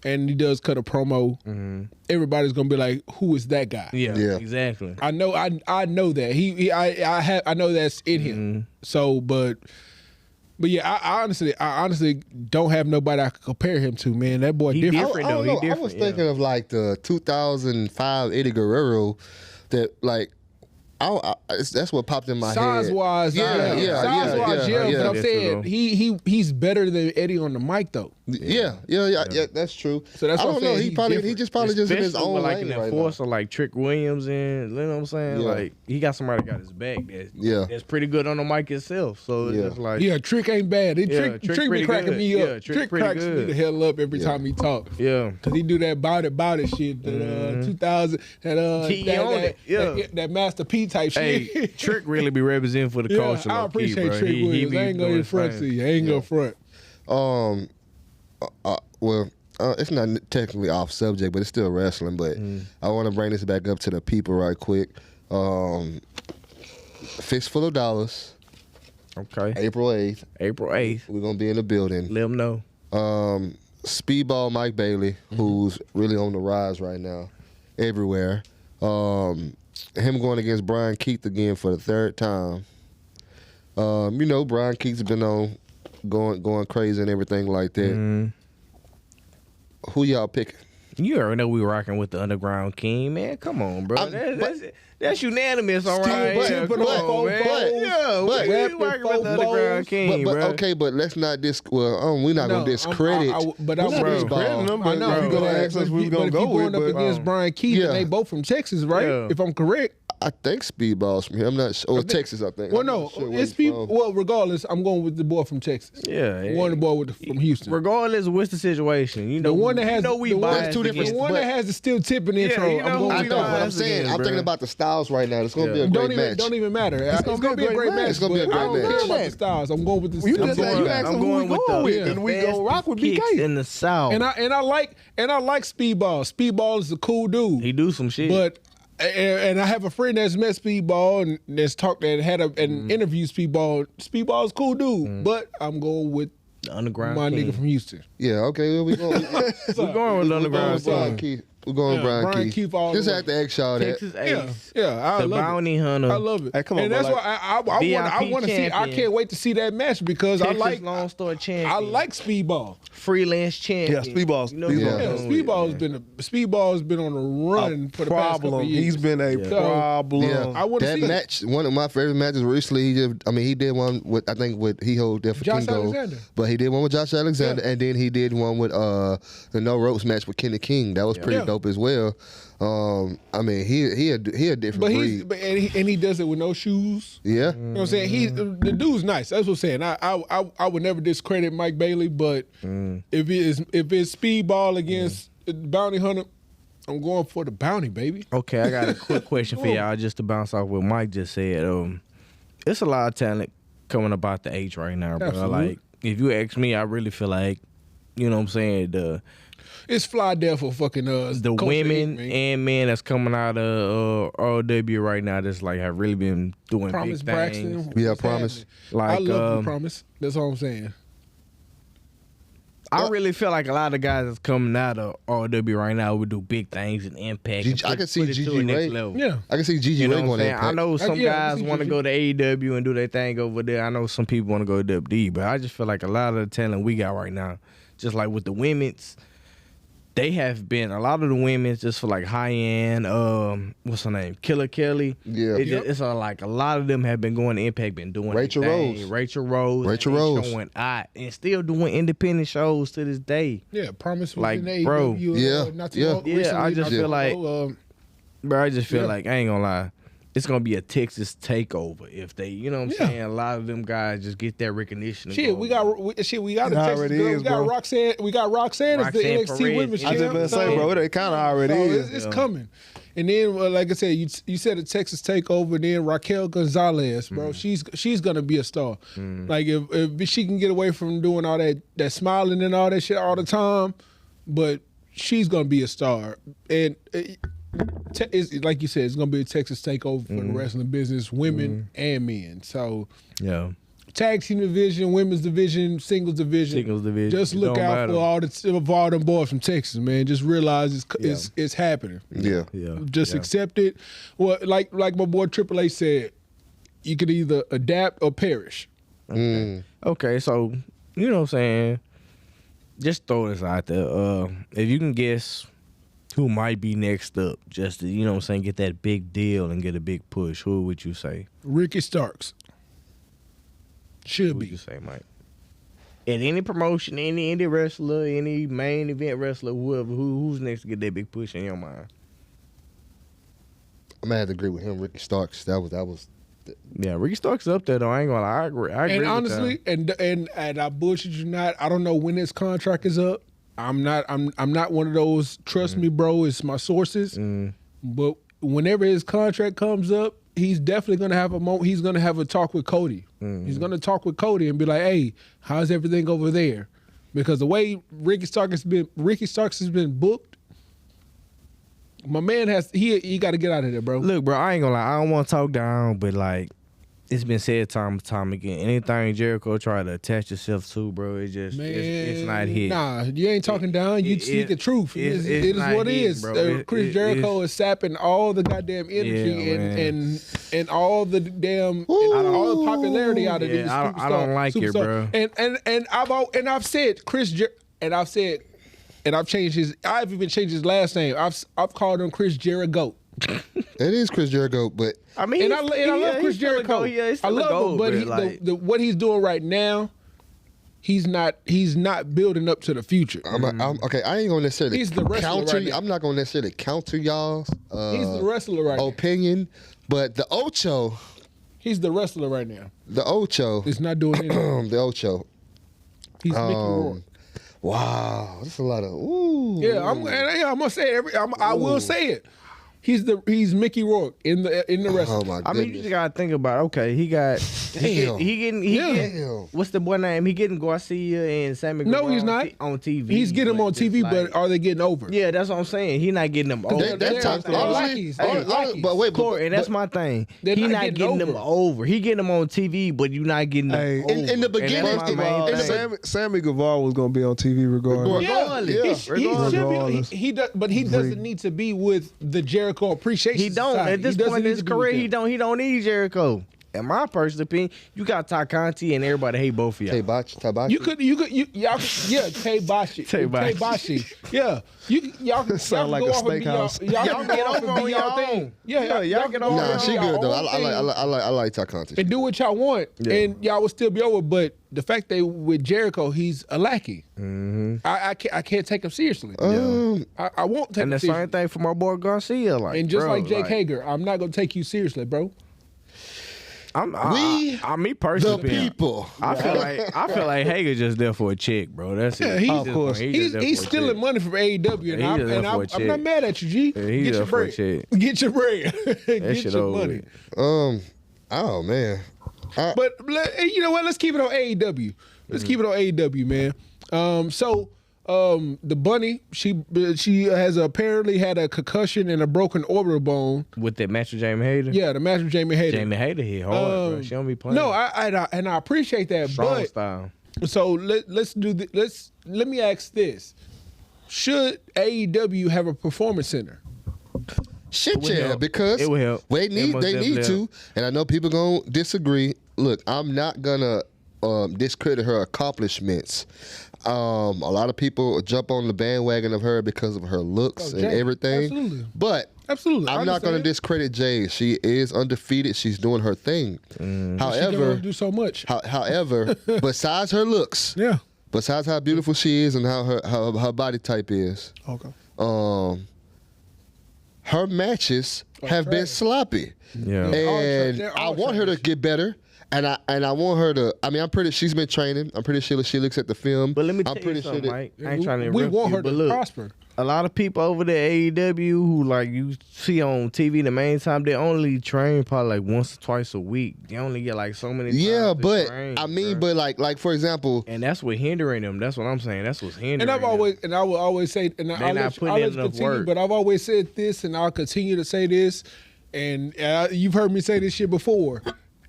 and he does cut a promo, everybody's gonna be like, "Who is that guy?" Yeah, exactly. I know that I know that's in him. So, but yeah, I honestly don't have nobody I can compare him to, man. That boy different. I was thinking of like the 2005 Eddie Guerrero that like that's what popped in my head. Size-wise, yeah. But I'm saying he's better than Eddie on the mic though. Yeah, that's true. So that's I don't know. He just probably just in his own like lane an right enforcer like Trick Williams and you know what I'm saying. Yeah. Like he got somebody that got his back. That's pretty good on the mic itself. So it's just like Trick ain't bad. Trick be cracking me up. Yeah, Trick cracks me the hell up every time he talk. Yeah, because he do that bout it shit. That 2000 that Master P type shit. Hey, Trick really be representing for the culture. I appreciate Trick Williams. I ain't gonna front to you. I ain't gonna front. Well, it's not technically off subject, but it's still wrestling. But I want to bring this back up to the people right quick. Fistful of Dollars. Okay. April 8th. We're going to be in the building. Let them know. Speedball Mike Bailey, who's really on the rise right now, everywhere. Him going against Brian Keith again for the third time. You know, Brian Keith's been on going crazy and everything like that. Who y'all picking? You already know we rocking with the Underground King, man. Come on, bro. That's unanimous, all right. But we rocking with the Underground King, bro. Okay, but let's not we're not gonna discredit. But I'm discrediting them. I know. If you're gonna ask us, we're gonna go with. Going up against Brian Keith, and they both from Texas, right? Yeah. If I'm correct. I think Speedball's from here. I'm not sure. Or Texas, I think. Well, no, it's people. Well, regardless, I'm going with the boy from Texas. Yeah, one of the boy from Houston. Regardless of what's the situation, you know, the one that has two different. The one that has the steel tip in the intro. I know what I'm saying. I'm thinking about the styles right now. It's going to be a great match. Don't even matter. It's going to be a great match. It's going to be a great match. I don't care about the styles. I'm going with the. I'm going with the and we go rock with BK in the South. And I like Speedball. Speedball is a cool dude. He do some shit, but. And I have a friend that's met Speedball and that's talked and had an interview Speedball. Speedball's a cool dude, but I'm going with the Underground my King. Nigga from Houston. Yeah, okay. We're going with the Underground King. We're going Brian Keith. Just have to ask y'all that. Texas Ace. Yeah, the Bounty Hunter. I love it. Hey, come on, and that's why I want to see. I can't wait to see that match because Texas I like Lone Star champion. I like Speedball. Freelance champion. Yeah, Speedball's. Speedball's been on a run for the past couple of years. He's been a problem. Yeah. I want to see that match. One of my favorite matches recently. He did one with he held there for Josh Kingo, Alexander. but he did one with Josh Alexander, and then he did one with the No Ropes match with Kenny King. That was pretty dope as well. He a different breed. And he does it with no shoes. Yeah, you know what I'm saying. The dude's nice. That's what I'm saying. I would never discredit Mike Bailey, but if it's Speedball against Bounty Hunter, I'm going for the Bounty, baby. Okay, I got a quick question for y'all, just to bounce off what Mike just said. It's a lot of talent coming about the H right now, bro. Absolutely. Like, if you ask me, I really feel like, you know what I'm saying, the It's fly there for fucking the women and men that's coming out of ROW right now. That's like have really been doing Promise big things. Braxton. Yeah, Promise. Like I love you, Promise. That's all I'm saying. I really feel like a lot of guys that's coming out of RW right now would do big things and impact. I can see Gigi Ray. Yeah, I can see Gigi Ray going to impact. I know some guys want to go to AEW and do their thing over there. I know some people want to go to WWE, but I just feel like a lot of the talent we got right now, just like with the women's, they have been a lot of the women's just for like high end. What's her name? Killer Kelly. Yeah, it's like a lot of them have been going to Impact, been doing Rachel Rose, showing out and still doing independent shows to this day. Yeah, Promise was like in AEW, bro. I just feel like, bro. I just feel like I ain't gonna lie. It's gonna be a Texas takeover if they, you know what I'm saying. A lot of them guys just get that recognition. We got a Texas girl. We got Roxanne. We got Roxanne as the NXT Women's Champion. I just been saying, bro, it kind of already is. It's coming. And then, like I said, you said a Texas takeover. And then Raquel Gonzalez, bro, she's gonna be a star. Like if she can get away from doing all that smiling and all that shit all the time, but she's gonna be a star. And it's, like you said, it's gonna be a Texas takeover for the wrestling business, women and men. So yeah, tag team division, women's division, singles division. Just look out for all them boys from Texas, man. Just realize it's happening. Yeah. Just accept it. Well, like my boy Triple H said, you could either adapt or perish. Okay, so you know what I'm saying. Just throw this out there. If you can guess who might be next up, just to, you know what I'm saying, get that big deal and get a big push, who would you say? Ricky Starks. Should be. You say, Mike? At any promotion, any indie wrestler, any main event wrestler, whoever, who's next to get that big push in your mind? I'm gonna have to agree with him. Ricky Starks. That was. Yeah, Ricky Starks up there though. I ain't gonna lie. I agree. And honestly, and I bullshit you not. I don't know when his contract is up. I'm not one of those. Trust me, bro. It's my sources. But whenever his contract comes up, he's definitely gonna have a moment. He's gonna have a talk with Cody. He's gonna talk with Cody and be like, "Hey, how's everything over there?" Because the way Ricky Starks has been booked, my man he got to get out of there, bro. Look, bro, I ain't gonna lie. I don't want to talk down, but like, it's been said time and time again. Anything Jericho try to attach yourself to, bro, it's just it's not hit. Nah, you ain't talking down. You speak the truth. It is what it is. Bro. Chris Jericho is sapping all the goddamn energy and all the damn all the popularity out of this. I don't like it, bro. And I've said I've changed his. I've even changed his last name. I've called him Chris Jericho. It is Chris Jericho, but I mean, and I love Chris Jericho. I love him, but what he's doing right now, he's not building up to the future. Okay, I ain't gonna necessarily he's the counter. Right I'm not gonna necessarily counter y'all's. He's the wrestler right opinion, but the Ocho. He's the wrestler right now. The Ocho is not doing anything. The Ocho. He's Mickey Rourke. Wow, that's a lot of ooh. Yeah, I'm gonna say it. I will say it. He's Mickey Rourke in the wrestling. Oh my goodness. I mean, you just gotta think about it. Okay, he got he getting what's the boy name? He getting Garcia and Sammy. No, he's not on TV. He's getting them on TV, but are they getting over? Yeah, that's what I'm saying. He not getting them over. But wait, Corey, and that's my thing. He not getting them over. He getting them on TV, but you not getting them over. In the beginning, Sammy Guevara was gonna be on TV regardless. Regardless. He does, but he doesn't need to be with the Jericho appreciation. He don't society. at this point in his career. He don't need Jericho. In my personal opinion, you got Ty Conti and everybody hate both of y'all. Tabachi. You could Tabashi. Yeah, y'all can sound like a steakhouse. Y'all get over on y'all thing. Yeah, y'all get over. Nah, she good though. I like Ty Conti. And do what y'all want, and y'all will still be over. But the fact that with Jericho, he's a lackey. I can't take him seriously. I won't take him seriously. And the same thing for my boy Garcia. And just like Jake Hager, I'm not gonna take you seriously, bro. Me personally, the people. I feel like Hager just there for a check, bro. That's it. Of course, he's stealing money from AEW, and I'm not mad at you, G. Get your bread. Get your bread. Get your money. Oh man. But you know what? Let's keep it on AEW. Let's keep it on AEW, man. So the bunny, she has apparently had a concussion and a broken orbital bone with that match with Jamie Hayter. Yeah, the match with Jamie Hayter. Jamie Hayter hit hard, bro. She don't be playing. No, I appreciate that. Strong style. So let's do let me ask this: should AEW have a performance center? Shit, yeah, because it will help. They need to, and I know people gonna disagree. Look, I'm not gonna discredit her accomplishments. A lot of people jump on the bandwagon of her because of her looks and everything. Absolutely. But I'm not going to discredit Jade. She is undefeated. She's doing her thing. However, she can only do so much. However, besides her looks, besides how beautiful she is and how her body type is, her matches have been sloppy. Yeah, and I want her to get better. And I want her to. I mean, I'm pretty. She's been training. I'm pretty sure she looks at the film. But let me tell you something, Mike. I ain't trying to. We want her to prosper. A lot of people over there at AEW who like you see on TV the main time, they only train probably like once or twice a week. They only get like so many. Yeah, times but to train, I mean, bro. but like for example, and that's what hindering them. That's what I'm saying. That's what's hindering. And I will always say, and I'll let you continue. But I've always said this, and I'll continue to say this. And you've heard me say this shit before.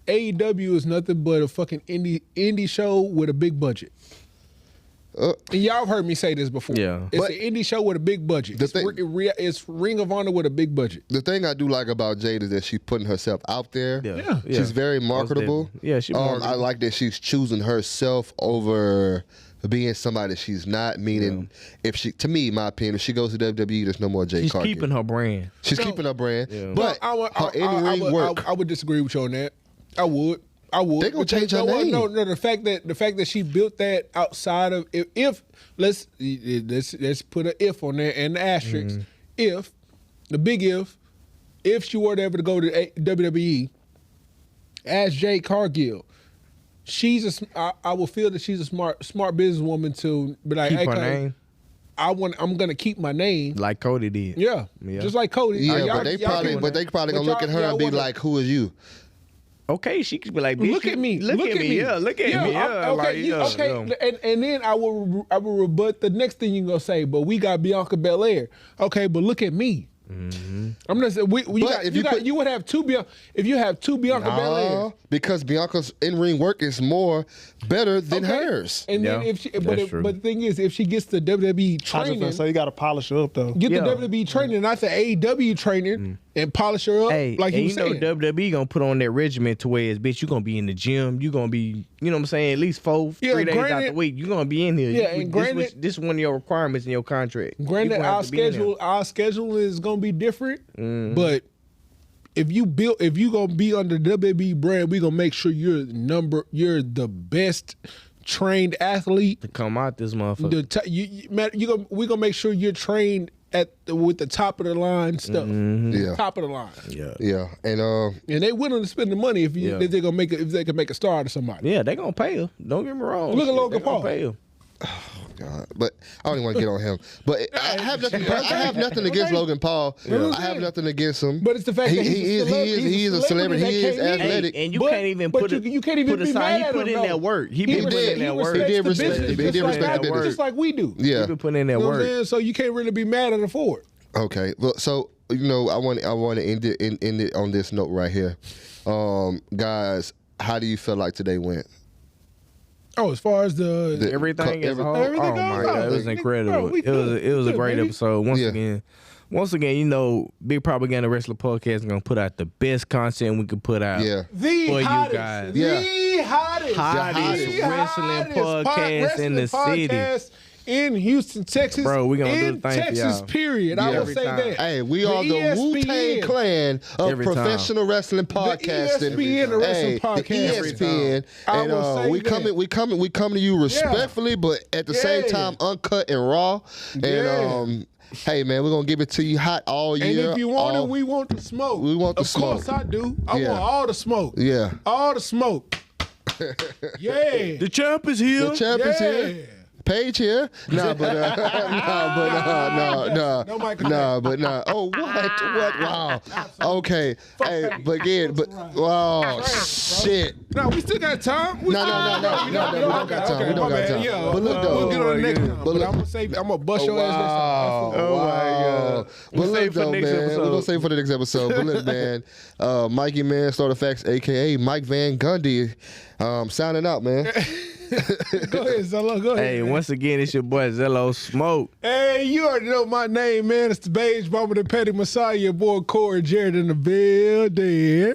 AEW is nothing but a fucking indie show with a big budget. And y'all heard me say this before. Yeah, it's an indie show with a big budget. It's Ring of Honor with a big budget. The thing I do like about Jade is that she's putting herself out there. Yeah. She's very marketable. Yeah, she's marketable. I like that she's choosing herself over being somebody that she's not. Meaning, if she, to me, my opinion, if she goes to WWE, there's no more Jade She's Cargill. keeping her brand. She's keeping her brand. Yeah. But her in-ring work. I would disagree with you on that. I would. They're gonna change her name. No, the fact that she built that outside of if let's put an if on there and the asterisk. If the big if she were ever to go to WWE as Jade Cargill, I will feel that she's a smart businesswoman to be like, keep her name. I'm gonna keep my name like Cody did. Yeah. Just like Cody. Yeah, but they probably gonna look at her and be like, "Who is you?" Okay, she could be like, look at me. Look at me. Yeah, look at me. Yeah, okay. And then I will rebut the next thing you're gonna say. But we got Bianca Belair. Okay, but look at me. I'm gonna say you would have two Bianca. If you have two Bianca Belair, because Bianca's in-ring work is better than hers. And then but the thing is, if she gets the WWE training, so you got to polish her up though. Get the WWE training, not the AEW training, and polish her up. Hey, like you know, WWE gonna put on that regimen to where it's bitch. You gonna be in the gym. You gonna be, you know what I'm saying, at least 3 days out the week. You gonna be in here. Yeah, and granted, this is one of your requirements in your contract. Granted, our schedule is gonna be different, but if you gonna be under the WWE brand, we gonna make sure you're the best trained athlete to come out this motherfucker. We gonna make sure you're trained with the top of the line stuff. Yeah, top of the line. Yeah, and they willing to spend the money if they gonna make it, if they can make a star to somebody. Yeah, they gonna pay her. Don't get me wrong. Look at Logan Paul. Pay her. Oh God! But I don't even want to get on him. But I have nothing against Logan Paul. I have nothing against him. But it's the fact that he is a celebrity. He is athletic, and you can't even put it. You can't even put aside. He put in that work. He did. Put in that work. He did respect it. He did respect it, just like we do. Yeah, he been putting in that work. So you can't really be mad at him for it. Okay. Well, so I want to end it on this note right here, guys. How do you feel like today went? Oh, as far as the everything as a whole, oh my God, it was incredible. It was a great episode. Once again, Big Propaganda Wrestler Podcast is gonna put out the best content we can put out. Yeah, the hottest, you guys. The hottest wrestling podcast in the city. In Houston, Texas, bro, we gonna do the thing Texas, for y'all. Period. I will say that. Hey, we are the Wu-Tang clan of professional wrestling podcasting. The ESPN wrestling podcast. The ESPN. And we come to you respectfully, but at the same time, uncut and raw. And hey man, we're gonna give it to you hot all year. And if you want it, we want the smoke. We want the smoke. Of course I do. I want all the smoke. Yeah, all the smoke. Yeah, the champ is here. The champ is here. Paige here? No. Oh, what? Wow. Okay. Hey, but wow. Shit. No, we still got time. No. We don't got time. We don't got time. Yeah, But look though. we'll get on the next one. But I'm gonna bust your ass next time. Oh my God. But look though, man. We're gonna save for the next episode. But look, man. Mikey, man, Starter Facts, aka Mike Van Gundy, signing out, man. Go ahead, Zello. Go ahead. Hey, once again, it's your boy Zello Smoke. Hey, you already know my name, man. It's the Beige Bomber, the Petty Messiah, your boy Corey Jared in the building.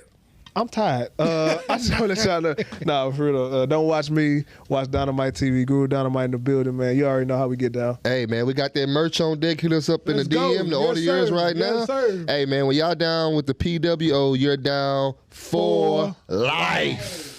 I'm tired. I just want to let y'all know. Nah, for real. Don't watch me. Watch Dynamite TV. Guru Dynamite in the building, man. You already know how we get down. Hey, man, we got that merch on deck. Hit us up in the DM. The order yours right now. Sir. Hey, man, when y'all down with the PWO, you're down for life.